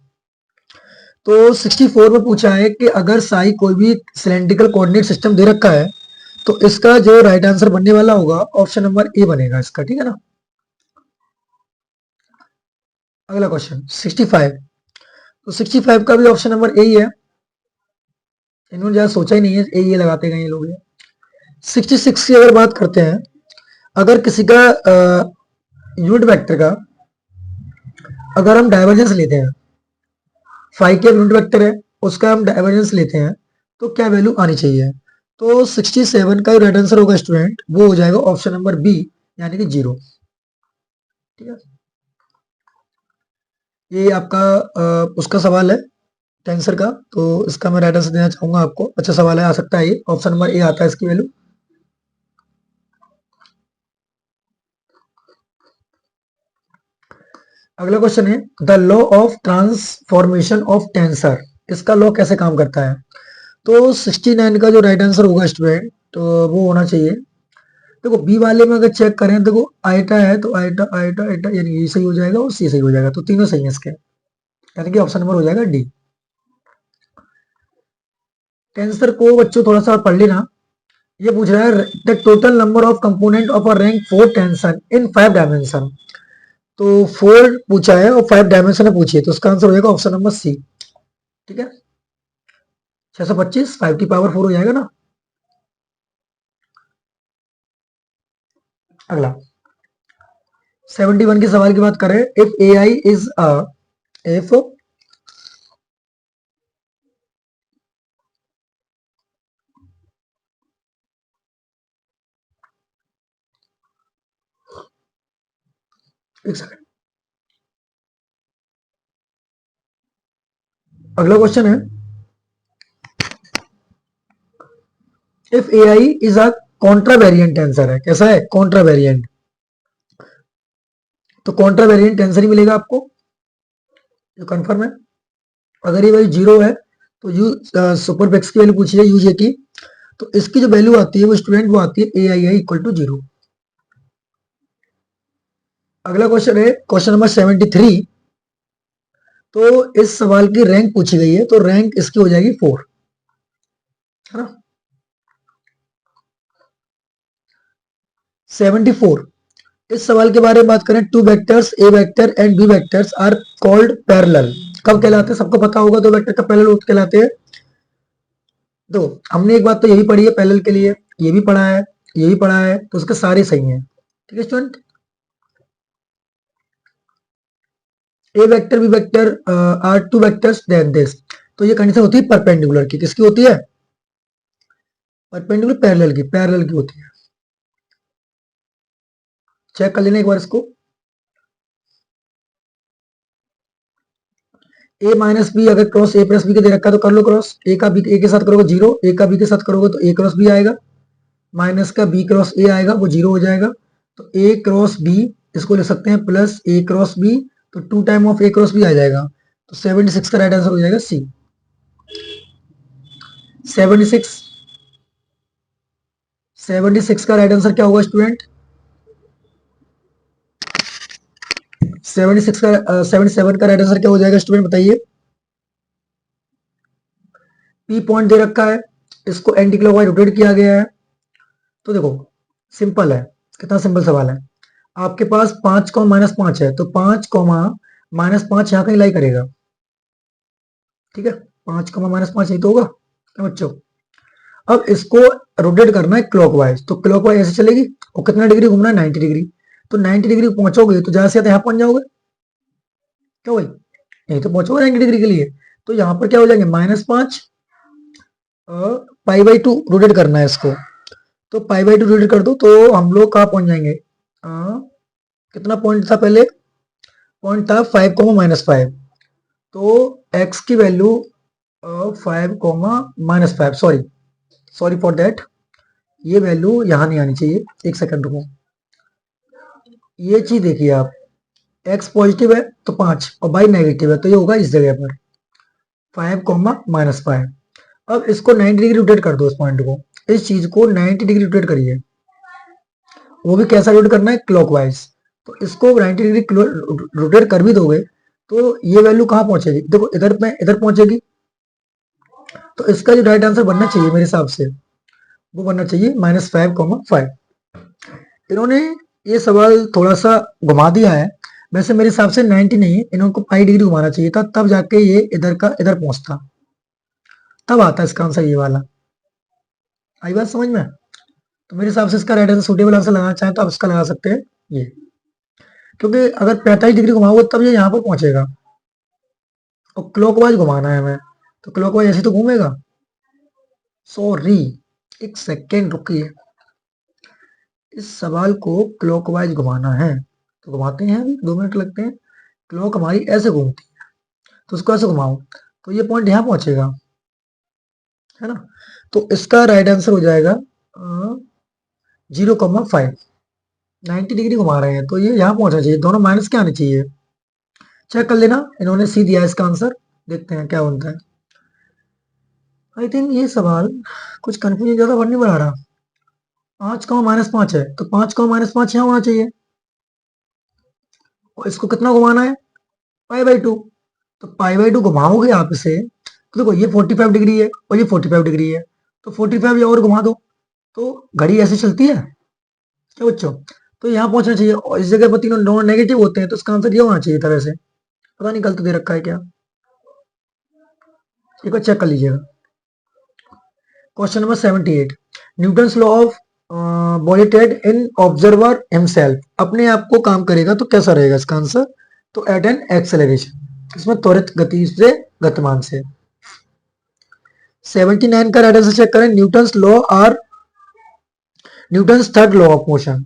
तो 64 में पूछा है कि अगर साई कोई भी सिलेंड्रिकल कोऑर्डिनेट सिस्टम दे रखा है तो इसका जो राइट आंसर बनने वाला होगा ऑप्शन नंबर ए बनेगा इसका। ठीक है ना। अगला क्वेश्चन 65। तो 65 का भी ऑप्शन नंबर ए ही है, इन्होंने ज्यादा सोचा ही नहीं है, ए ये लगाते गए ये लोग। 66 की अगर बात करते हैं, अगर किसी का यूनिट वेक्टर का अगर हम डाइवर्जेंस लेते हैं, फाइव के यूनिट वेक्टर है उसका हम डाइवर्जेंस लेते हैं, तो क्या वैल्यू आनी चाहिए। तो 67 का राइट आंसर होगा स्टूडेंट वो हो जाएगा ऑप्शन नंबर बी, यानी कि 0। ठीक है, ये आपका उसका सवाल है टेंसर का, तो इसका मैं राइट आंसर देना चाहूंगा आपको। अच्छा सवाल है, आ सकता है ये, ऑप्शन नंबर ए आता है इसकी वैल्यू। अगला क्वेश्चन है the law of transformation of tensor, इसका लॉ कैसे काम करता है। तो 69 का जो राइट आंसर होगा स्टूडेंट तो वो होना चाहिए, देखो बी वाले में अगर चेक करें, देखो आइटा है तो आइटा आइटा आइटा यानी ये सही हो जाएगा और सी सही हो जाएगा, तो तीनों सही है इसके, यानी कि ऑप्शन नंबर हो जाएगा डी। टेंसर को बच्चों थोड़ा सा पढ़ लेना। ये पूछ रहा है the total number of component of a rank 4 tension in 5 dimension. तो 4 पूछा है और 5 डायमेंशन पूछी है, तो उसका आंसर हो जाएगा ऑप्शन नंबर सी। ठीक है, 625 5 की पावर 4 हो जाएगा ना। अगला 71 के सवाल की बात करें, if A I is a if एक सेकंड, अगला क्वेश्चन है if A I is a contravariant tensor है, कैसा है, कॉन्ट्रावेरिएंट। तो कॉन्ट्रावेरिएंट टेंसर ही मिलेगा आपको, जो कंफर्म है। अगर ये वैल्यू 0 है तो यू सुपरफिक्स की वैल्यू पूछी है यूजे की, तो इसकी जो वैल्यू आती है वो स्टूडेंट वो आती है ए आई आई इक्वल टू 0। अगला क्वेश्चन है क्वेश्चन नंबर 73। तो इस सवाल की रैंक पूछी गई है, तो रैंक इसकी हो जाएगी 4, है ना। 74, इस सवाल के बारे में बात करें, two vectors a vector and b vectors are called parallel, कब कहलाते हैं, सबको पता होगा, दो वेक्टर का पैरेलल कहलाते हैं। तो हमने एक बात तो यही पढ़ी है पैरेलल के लिए, ये भी पढ़ा है, ये भी पढ़ा है, तो उसके सारे सही हैं। ठीक है student, a vector b vector are two vectors then this, तो ये कंडीशन होती है परपेंडिकुलर की, किसकी होती है, परपेंडिकुलर पैरेलल की होती है। चेक कर लेना एक बार इसको। ए माइनस बी अगर क्रॉस ए प्लस बी के दे रखा है तो कर लो क्रॉस, ए का बी ए के साथ करोगे 0, ए का बी के साथ करोगे तो ए क्रॉस बी आएगा, माइनस का बी क्रॉस ए आएगा वो 0 हो जाएगा, तो ए क्रॉस बी इसको लिख सकते हैं प्लस ए क्रॉस बी, तो 2 time of A cross B आ जाएगा, तो 76 का राइट आंसर हो जाएगा सी। 76 का राइट आंसर क्या होगा स्टूडेंट, 76 का 77 का राइट आंसर क्या हो जाएगा स्टूडेंट बताइए। पी पॉइंट दे रखा है, इसको एंटी क्लॉकवाइज रोटेट किया गया है। तो देखो सिंपल है, कितना सिंपल सवाल है। आपके पास 5 कॉमा माइनस 5 है, तो 5 कॉमा माइनस 5 यहां कहीं लाई करेगा, ठीक है। 5 कॉमा माइनस 5 यही तो होगा क्या बच्चों। अब इसको रोटेट करना है क्लॉकवाइज, तो क्लॉकवाइज ऐसे चलेगी और कितना डिग्री घूमना है 90 डिग्री। तो 90 डिग्री पहुंचोगे तो जहां से यहां पहुंच जाओगे, क्यों भाई, यही तो पहुंचोगे 90 डिग्री के लिए। तो यहां पर क्या हो जाएंगे -5 पाई बाई 2 रोटेट करना है इसको, तो पाई बाई 2 रोटेट कर दो तो हम लोग कहाँ पहुंच जाएंगे। कितना पॉइंट था पहले, पॉइंट था 5 कॉमा माइनस 5, तो x की value 5 comma minus 5, sorry sorry for that, ये वैल्यू यहां नहीं आनी चाहिए, एक सेकंड रुको। ये चीज देखिए आप, x पॉजिटिव है तो 5 और y नेगेटिव है तो ये होगा इस जगह पर 5 कॉमा माइनस 5। अब इसको 90 डिग्री रोटेट कर दो, इस पॉइंट को, इस चीज को 90 डिग्री रोटेट करिए, वो भी कैसा रोटेट करना है क्लॉकवाइज। तो इसको 90 डिग्री रोटेट कर भी दोगे तो ये वैल्यू कहां पहुंचेगी, देखो इधर में इधर पहुंचेगी। तो इसका जो राइट आंसर बनना चाहिए मेरे हिसाब से वो बनना चाहिए -5,5। इन्होंने ये सवाल थोड़ा सा घुमा दिया है, वैसे मेरे हिसाब से 90 नहीं, इनको पाई डिग्री घुमाना चाहिए था, तब जाके ये इधर का इधर पहुंचता, तब आता इसका आंसर ये वाला। आई बात समझ में। तो मेरे हिसाब से इसका राइट आंसर सूटेबल आंसर लगाना चाहें तो आप इसका लगा सकते हैं ये, क्योंकि अगर 45 डिग्री घुमाओगे तब ये यहाँ पर पहुंचेगा और क्लॉकवाइज घुमाना है हमें, तो क्लॉकवाइज ऐसे तो घूमेगा। सॉरी, एक सेकेंड रुकिए, इस सवाल को क्लॉकवाइज घुमाना है तो घुमाते हैं, अभी 2 मिनट लगते हैं। क्लॉक हमारी ऐसे घूमती है तो उसको ऐसे घुमाओ तो ये पॉइंट यहाँ पहुंचेगा, है ना। तो इसका राइट आंसर हो जाएगा 0,5। 90 डिग्री घुमा रहे हैं तो ये यहाँ पहुंचना चाहिए, दोनों माइनस क्या आने चाहिए, चेक कर लेना। इन्होंने सी दिया इसका आंसर, देखते हैं क्या बनता है। आई थिंक ये सवाल कुछ कंफ्यूजन ज्यादा नहीं बना रहा। 5,-5 है तो 5,-5 यहाँ होना चाहिए और इसको कितना घुमाना है पाई बाई 2। तो पाई बाई 2 घुमाओगे आप इसे तो देखो ये 45 डिग्री है और ये 45 डिग्री है, तो 45 या और घुमा दो तो घड़ी ऐसे चलती है क्या बच्चों। तो यहाँ पहुंचना चाहिए और इस जगह पर तीनों नॉन नेगेटिव होते हैं तो इसका आंसर ये होना चाहिए था, वैसे पता नहीं गलत दे रखा है क्या, एक बार चेक कर लीजिएगा। Question number 78, Newton's law of violated in observer himself, अपने आप को काम करेगा तो कैसा रहेगा इसका आंसर, तो एट एन एक्सेलरेशन, इसमें त्वरित गति से, गतिमान से। 79 का राइट आंसर चेक करें, Newton's third law of motion.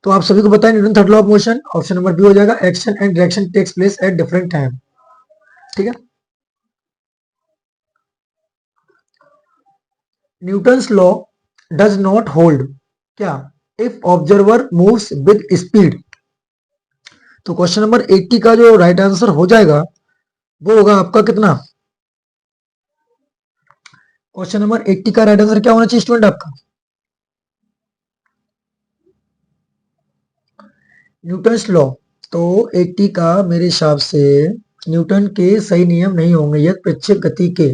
तो आप सभी को पता है Newton third law of motion, option number B हो जाएगा, action and direction takes place at different time, ठीक है। Newton's law does not hold क्या if observer moves with speed. तो क्वेश्चन नंबर 80 का जो राइट आंसर हो जाएगा वो होगा आपका कितना, क्वेश्चन नंबर 80 का राइट आंसर क्या होना चाहिए स्टूडेंट आपका, न्यूटन्स लॉ। तो 80 का मेरे हिसाब से न्यूटन के सही नियम नहीं होंगे यदि प्रत्यक्ष गति के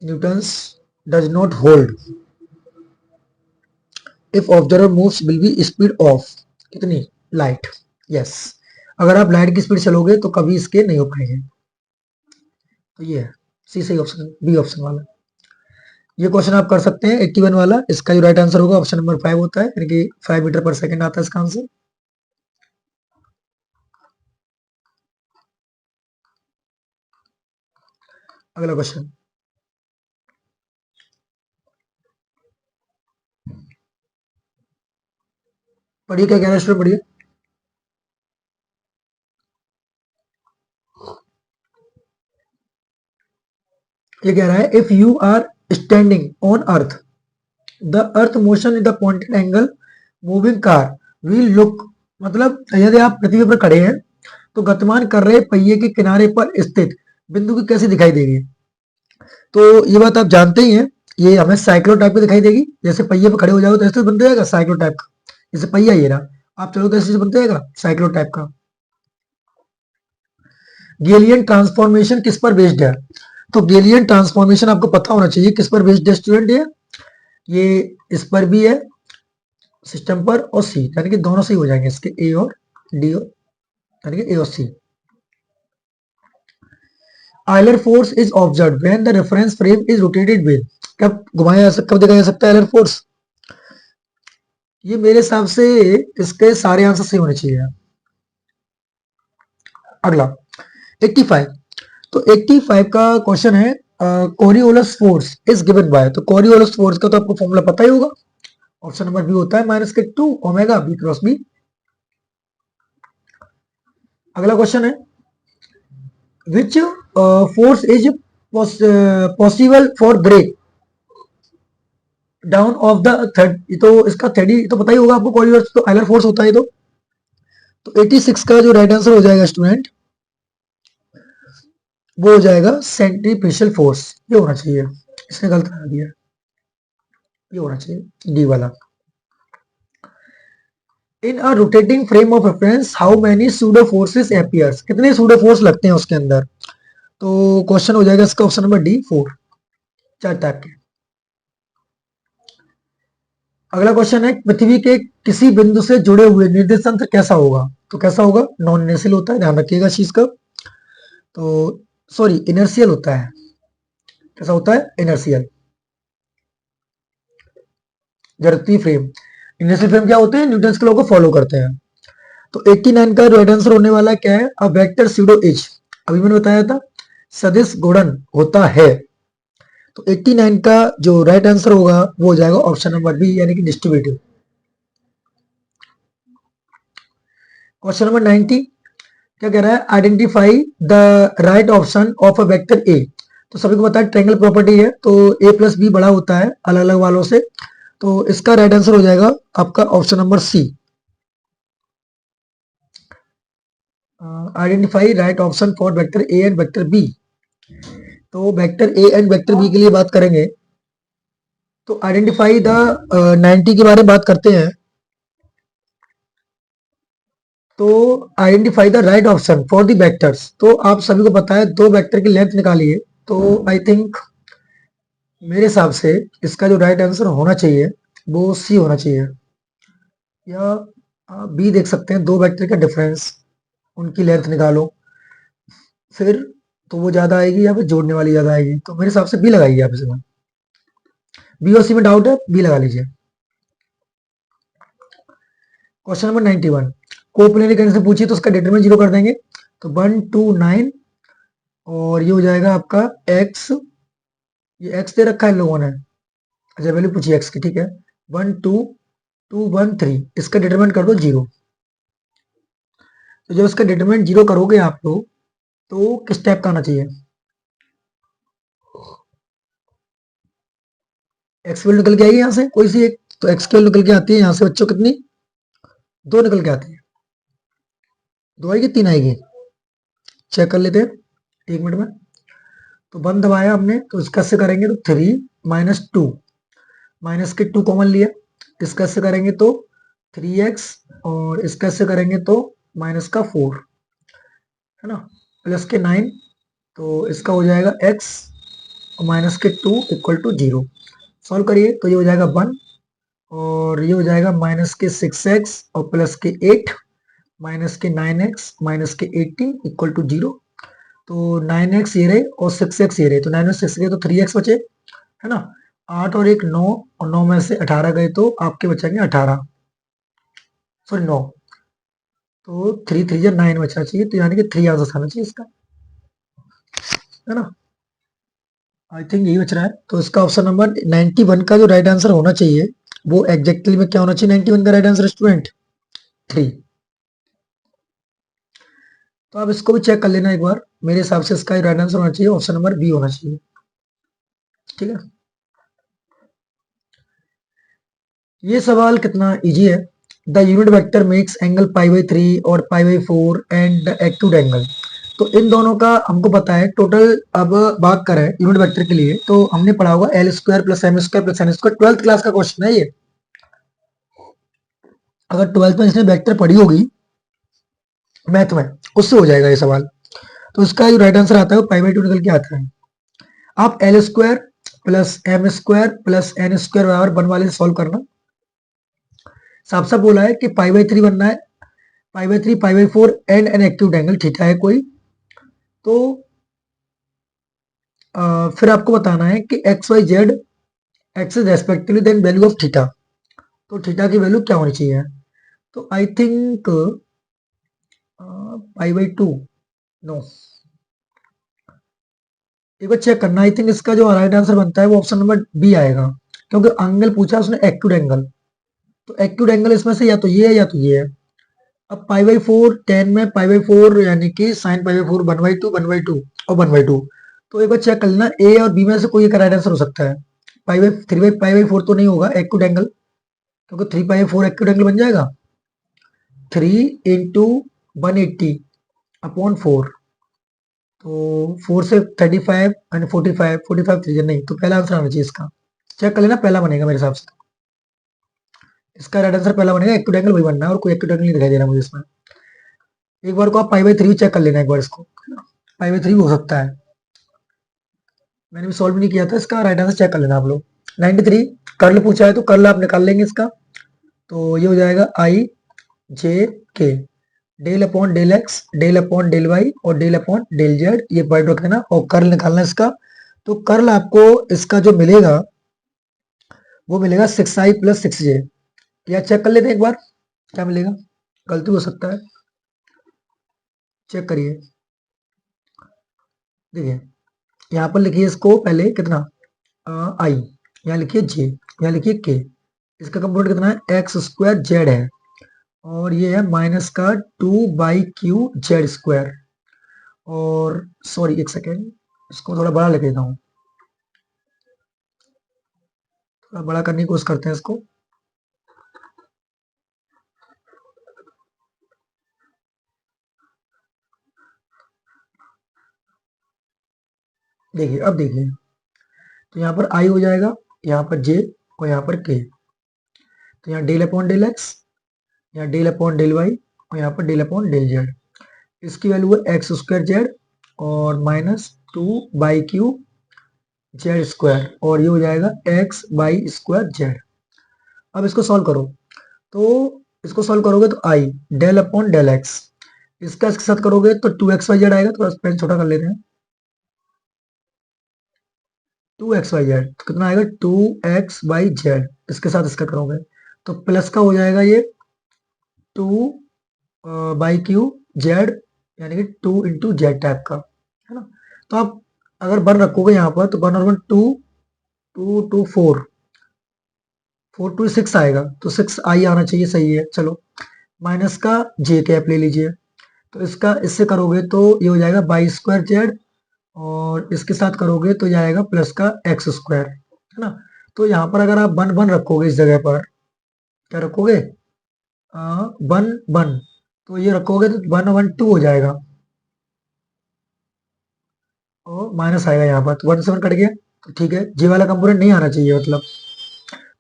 Newton's does not hold if observer moves will be speed of कितनी लाइट। यस, अगर आप लाइट की स्पीड चलोगे तो कभी इसके नहीं हो पाएंगे। तो ये है सी सही ऑप्शन, बी ऑप्शन वाला। ये क्वेश्चन आप कर सकते हैं 81 वाला, इसका जो राइट आंसर होगा ऑप्शन नंबर 5 होता है, यानी कि 5 मीटर पर सेकंड आता है इसका आंसर। अगला क्वेश्चन, पढ़िए क्या कह रहा है स्टूडेंट, पढ़िए। ये कह रहा है if you are standing on earth the earth motion in the pointed angle moving car will look, मतलब यदि आप पृथ्वी पर खड़े हैं तो गतिमान कर रहे पहिए के किनारे पर स्थित बिंदु की कैसे दिखाई देगी। तो ये बात आप जानते ही हैं, ये हमें साइक्लो टाइप की दिखाई देगी, जैसे पहिए पर खड़े हो जाओगे तो ऐसे बन जाएगा साइक्लो टाइप का, जैसे पहिया ये रहा, आप चलो कैसे बनते जाएगा साइक्लो टाइप का। गेलियन ट्रांसफॉर्मेशन किस पर बेस्ड है? तो गेलियन ट्रांसफॉर्मेशन आपको पता होना चाहिए किस पर बेस्ड है स्टूडेंट, ये इस पर भी है सिस्टम पर, और सी, यानी कि दोनों सही हो जाएंगे इसके, ए और डी, यानी कि ए और C. Euler force is observe when the reference frame is rotated with, कब घुमाया जा सकता, कब देखा जा सकता है आयलर फोर्स? ये मेरे हिसाब से इसके सारे आंसर सही होने चाहिए। अगला 85, तो 85 का क्वेश्चन है कोरियोलस फोर्स इज गिवन बाय, तो कोरियोलस फोर्स का तो आपको फॉर्मूला पता ही होगा, ऑप्शन नंबर बी होता है माइनस के 2 ओमेगा बी क्रॉस बी। अगला क्वेश्चन है which force is possible for break down of the third, तो इसका थर्ड तो पता ही होगा आपको, कोरियोलस तो आयलर फोर्स होता है तो 86 का जो राइट आंसर हो जाएगा स्टूडेंट, वो हो जाएगा सेंट्रीफ्यूगल फोर्स, ये होना चाहिए, इसने गलत बना दिया, ये होना चाहिए डी वाला। In a rotating frame of reference how many pseudo forces appears, कितने सूडो फोर्स लगते हैं उसके अंदर? तो क्वेश्चन हो जाएगा इसका ऑप्शन नंबर डी 4, 4 टाइप के। अगला क्वेश्चन है पृथ्वी के किसी बिंदु से जुड़े हुए निर्देशांक कैसा होगा? तो कैसा होगा? नॉन इनर्शियल होता है, ध्यान रखिएगा इस चीज का, तो सॉरी इनर्शियल होता है, कैसा होता है? इनर्शियल, जड़त्वीय फ्रेम। इनर्शियल फ्रेम क्या होते हैं? न्यूटन के लॉ को फॉलो करते हैं। तो 89 का राइट आंसर होने वाला क्या है? अ वेक्टर स्यूडो एज, अभी मैंने बताया था सदिश गुणन होता है, तो 89 का जो राइट आंसर होगा वो हो जाएगा ऑप्शन नंबर बी, यानी कि डिस्ट्रीब्यूटिव। क्वेश्चन नंबर 90 क्या कह रहा है? Identify the right option of a vector A, तो सभी को पता है ट्रायंगल प्रॉपर्टी है, तो ए प्लस बी बड़ा होता है अलग अलग वालों से, तो इसका राइट आंसर हो जाएगा आपका option number C, identify right option for vector A and vector B. तो vector A and vector B के लिए बात करेंगे, तो आइडेंटिफाई द 90 के बारे में बात करते हैं, तो identify the right option for the vectors, तो आप सभी को पता है दो वेक्टर की लेंथ निकालिए, तो आई थिंक मेरे हिसाब से इसका जो राइट आंसर होना चाहिए वो सी होना चाहिए, या आप बी देख सकते हैं, दो वेक्टर का डिफरेंस उनकी लेंथ निकालो, फिर तो वो ज्यादा आएगी या फिर जोड़ने वाली ज्यादा आएगी, तो मेरे हिसाब से बी लगाइए आप इसमें, बी और सी में डाउट है, बी लगा लीजिए। क्वेश्चन नंबर 91, कोप्लेनरी कंडीशन पूछिए तो उसका डिटरमिनेंट 0 कर देंगे, तो 1 2 9, और ये हो जाएगा आपका x, ये x दे रखा है इन लोगों ने, अच्छा वैल्यू पूछिए x की, ठीक है, 1 2 2 1 3, इसका डिटरमिनेंट कर दो 0, तो जब इसका डिटरमिनेंट 0 करोगे आप लोग तो किस टाइप का आना चाहिए? एक्स वैल्यू निकल के आएगी यहाँ से कोई सी एक, तो एक्स की वैल्यू निकल के आती है यहाँ से बच्चों कितनी? 2 निकल के आती है, 2 आएगी 3 आएगी, चेक कर लेते हैं 1 मिनट में। तो 1 दबाया हमने, तो इसका से करेंगे तो 3 माइनस 2, माइनस के 2 कॉमन लिया, इसका से करेंगे तो 3x, और इसका से करेंगे तो माइनस का 4, है ना, प्लस के 9, तो इसका हो जाएगा x और माइनस के 2 इक्वल टू 0, सॉल्व करिए तो ये हो जाएगा 1, और ये हो जाएगा माइनस के 6x और प्लस के 8, माइनस के 9x माइनस के 18 इक्वल टू 0, तो 9x ये रहे और 6x ये रहे, तो 9 में 6 गए तो 3x बचे, है ना, 8 और 1 9, और 9 में से 18 गए तो आपके बचेंगे 18, सॉरी 9, तो 3 3 या 9 बचना चाहिए, तो यानी कि 3 आंसर आना चाहिए इसका, है ना, आई थिंक यही बच रहा है, तो इसका ऑप्शन नंबर 91 का जो राइट आंसर होना चाहिए वो एग्जैक्टली में क्या होना चाहिए? 91 का राइट आंसर स्टूडेंट 3, तो आप इसको भी चेक कर लेना एक बार, मेरे हिसाब से इसका राइट आंसर होना चाहिए ऑप्शन नंबर बी होना चाहिए, ठीक है। ये सवाल कितना इजी है, the unit vector makes angle π/3 और π/4 एंड एक्यूट एंगल, तो इन दोनों का हमको पता है टोटल, अब बात करें यूनिट वेक्टर के लिए तो हमने पढ़ा होगा L² + M² + N², 12th class का क्वेश्चन है ये, अगर 12th में इसने वेक्टर पढ़ी होगी मैथ में, उससे हो जाएगा ये सवाल। तो इसका जो राइट आंसर आता है वो पाई बाई 2 निकल के आता है। आप l square plus m square plus n square बराबर 1 वाले से सॉल्व करना। साफ साफ बोला है कि पाई बाई 3 बनना है, pi by 3 pi by 4 and an acute angle theta है कोई। तो फिर आपको बताना है कि x y z x is respectively then value of theta. तो थीटा की वैल्यू क्या होनी चाहिए? तो I think pi by 2, no, एक बार चेक करना। आई थिंक इसका जो राइट आंसर बनता है वो ऑप्शन नंबर बी आएगा, क्योंकि एंगल पूछा उसने एक्यूट एंगल। तो एक्यूट एंगल इसमें से या तो ये है या तो ये है। अब पाई बाई 4 10 में पाई बाई 4 यानी कि साइन पाई बाई 4 1/2 और 1/2। तो एक बार चेक कर लेना ए और बी में से कोई एक राइट आंसर हो सकता है। Pi by 3 by pi by 4 तो नहीं होगा एक्यूट एंगल, क्योंकि 3 पाई बाई 4 एक्यूट एंगल बन जाएगा 3 इंटू 180 अपॉन 4। तो 4 से 35 एंड 45 45 3 नहीं, तो पहला आंसर आना चाहिए इसका। चेक कर लेना, पहला बनेगा मेरे हिसाब से। इसका राइट आंसर पहला बनेगा, एक्यूट एंगल वही बनना है और कोई एक्यूट एंगल नहीं दिखाई दे रहा मुझे इसमें। एक बार को आप पाई बाई 3 चेक कर लेना एक बार इसको, पाई बाई 3 हो सकता है। मैंने भी सॉल्व नहीं किया था, इसका राइट आंसर चेक कर लेना आप लोग। 93 कर्ल पूछा है तो कर्ल आप निकाल लेंगे इसका। तो ये हो जाएगा i j k del upon del x del upon del y और डेल अपॉन डेल जेड, ये पॉइंट रख देना और कर्ल निकालना इसका। तो कर्ल आपको इसका जो मिलेगा वो मिलेगा 6i प्लस 6j। या चेक कर लेते हैं एक बार क्या मिलेगा, गलती हो सकता है, चेक करिए। देखिए यहाँ पर लिखिए इसको पहले कितना आई, यहाँ लिखिए जे, यहाँ लिखिए के। इसका कंपोनेंट कितना है एक्स स्क्वायर जेड है, और ये है माइनस का 2/क्यू जेड स्क्वायर। और सॉरी एक सेकेंड, इसको थोड़ा बड़ा लिख देता हूँ, थोड़ा बड़ा करने की कोशिश करते हैं इसको। देखिए अब देखिए, तो यहाँ पर आई हो जाएगा, यहाँ पर जे और यहाँ पर के। तो यहाँ डेल अपॉन डेल एक्स, यहाँ डेल अपॉन डेल वाई और यहाँ पर डेल अपॉन डेल जेड। इसकी वैल्यू है एक्स स्क्वायर जेड और माइनस 2/क्यू जेड स्क्वायर, और ये हो जाएगा एक्स बाई स्क्वायर जेड। अब इसको सॉल्व करो, तो इसको सॉल्व करोगे तो आई डेल अपॉन डेल एक्स, इसका इसके साथ करोगे तो 2x y z आएगा। थोड़ा पेन छोटा कर लेते हैं, 2x y z तो कितना आएगा 2x/z, इसके साथ इसका करोगे तो प्लस का हो जाएगा ये 2/क्यू जेड, यानी कि 2 × z टाइप का, है ना। तो आप अगर 1 रखोगे यहाँ पर तो 1 और 1 2, 2 2 4, 4 2 6 आएगा, तो 6i आना चाहिए, सही है। चलो माइनस का जे कैप ले लीजिए, तो इसका इससे करोगे तो ये हो जाएगा y² z, और इसके साथ करोगे तो जाएगा प्लस का x², है ना। तो यहाँ पर अगर आप 1 1 रखोगे इस जगह पर, क्या रखोगे 1 1, तो ये रखोगे तो 1 1 2 हो जाएगा, और माइनस आएगा यहाँ पर, तो 1 से 1 कट गया। तो ठीक है, जे वाला कंपोनेंट नहीं आना चाहिए मतलब,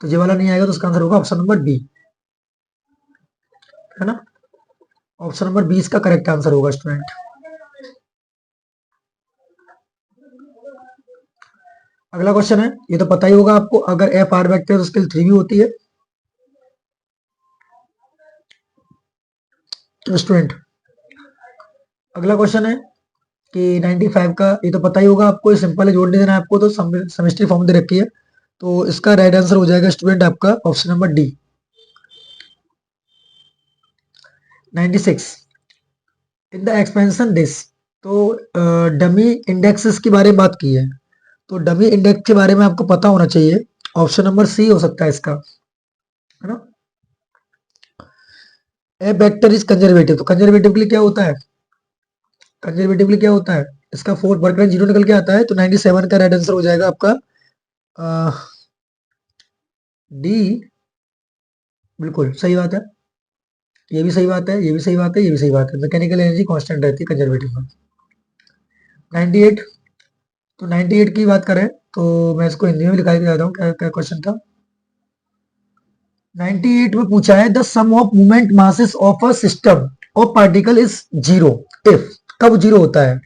तो जे वाला नहीं आएगा तो उसका आंसर होगा ऑप्शन नंबर बी, है ना। ऑप्शन नंबर 20 का करेक्ट आंसर होगा स्टूडेंट। अगला क्वेश्चन है, ये तो पता ही होगा आपको, अगर एफ आर वेक्टर तो स्केल 3 भी होती है। तो स्टूडेंट अगला क्वेश्चन है कि 95 का, ये तो पता ही होगा आपको, ये सिंपल है, जोड़ नहीं देना है आपको, तो सेमेस्ट्री फॉर्म दे रखी है। तो इसका राइट आंसर हो जाएगा स्टूडेंट आपका option number D. 96 in the expansion this, तो डमी इंडेक्सेस के बारे में बात की है, तो डमी इंडेक्स के बारे में आपको पता होना चाहिए। ऑप्शन नंबर सी हो सकता है इसका, है ना। ए वेक्टर इज कंजर्वेटिव, तो कंजर्वेटिव के लिए क्या होता है, कंजर्वेटिव के लिए क्या होता है, इसका फोर्थ वर्क 0 निकल के आता है। तो 97 का राइट आंसर हो जाएगा आपका डी, बिल्कुल सही बात है, ये भी सही बात है, ये भी सही बात है, ये भी सही बात है। मैकेनिकल एनर्जी कांस्टेंट रहती है कंजर्वेटिव में। 98, तो 98 की बात करें तो मैं इसको हिंदी में दिखाई देता हूँ, क्या क्या क्वेश्चन था। 98 में पूछा है the sum of moment masses of a system of particle is zero if, कब जीरो होता है?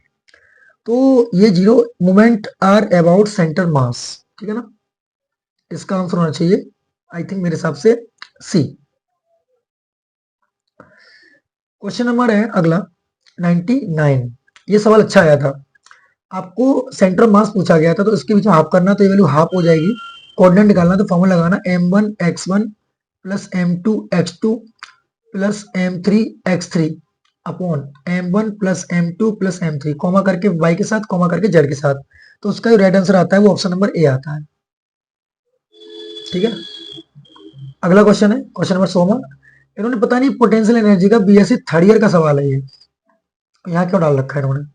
तो ये zero moment are about centre mass, ठीक है ना, इसका आंसर होना चाहिए आई थिंक मेरे हिसाब से सी। क्वेश्चन नंबर है अगला 99, ये सवाल अच्छा आया था। आपको सेंटर मास पूछा गया था तो इसके बीच में हाफ करना, तो ये वैल्यू हाफ हो जाएगी। कोऑर्डिनेट निकालना तो फॉर्मूला लगाना m1 x1 plus m2 x2 plus m3 x3 upon m1 plus m2 plus m3, comma करके y के साथ, कॉमा करके z के साथ। तो उसका जो राइट आंसर आता है वो ऑप्शन नंबर ए आता है, ठीक है। अगला क्वेश्चन है क्वेश्चन नंबर 16। इन्होंने पता नहीं पोटेंशियल एनर्जी का बीएससी थर्ड ईयर का सवाल है ये, यहाँ क्यों डाल रखा है इन्होंने।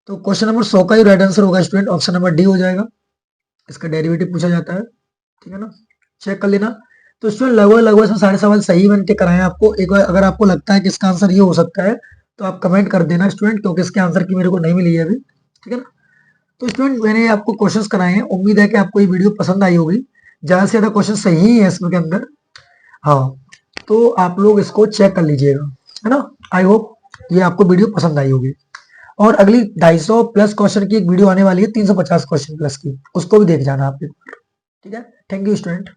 तो क्वेश्चन नंबर 100 का ही राइट आंसर होगा स्टूडेंट, ऑप्शन नंबर डी हो जाएगा। इसका डेरिवेटिव पूछा जाता है, ठीक है ना, चेक कर लेना। तो स्टूडेंट लगभग लगभग इसमें सारे सवाल सही बन के कराए आपको। एक बार अगर आपको लगता है कि इसका आंसर ये हो सकता है तो आप कमेंट कर देना स्टूडेंट, क्योंकि इसके आंसर की मेरे को नहीं मिली है अभी, ठीक है ना। तो स्टूडेंट मैंने आपको क्वेश्चंस कराए हैं, उम्मीद है कि आपको ये वीडियो पसंद आई होगी। ज्यादा से ज्यादा क्वेश्चन सही ही है इसमें के अंदर, हाँ। तो आप लोग इसको चेक कर लीजिएगा, है ना। आई होप ये आपको वीडियो पसंद आई होगी। और अगली 250 प्लस क्वेश्चन की एक वीडियो आने वाली है, 350 क्वेश्चन प्लस की, उसको भी देख जाना आप एक बार, ठीक है। Thank you student.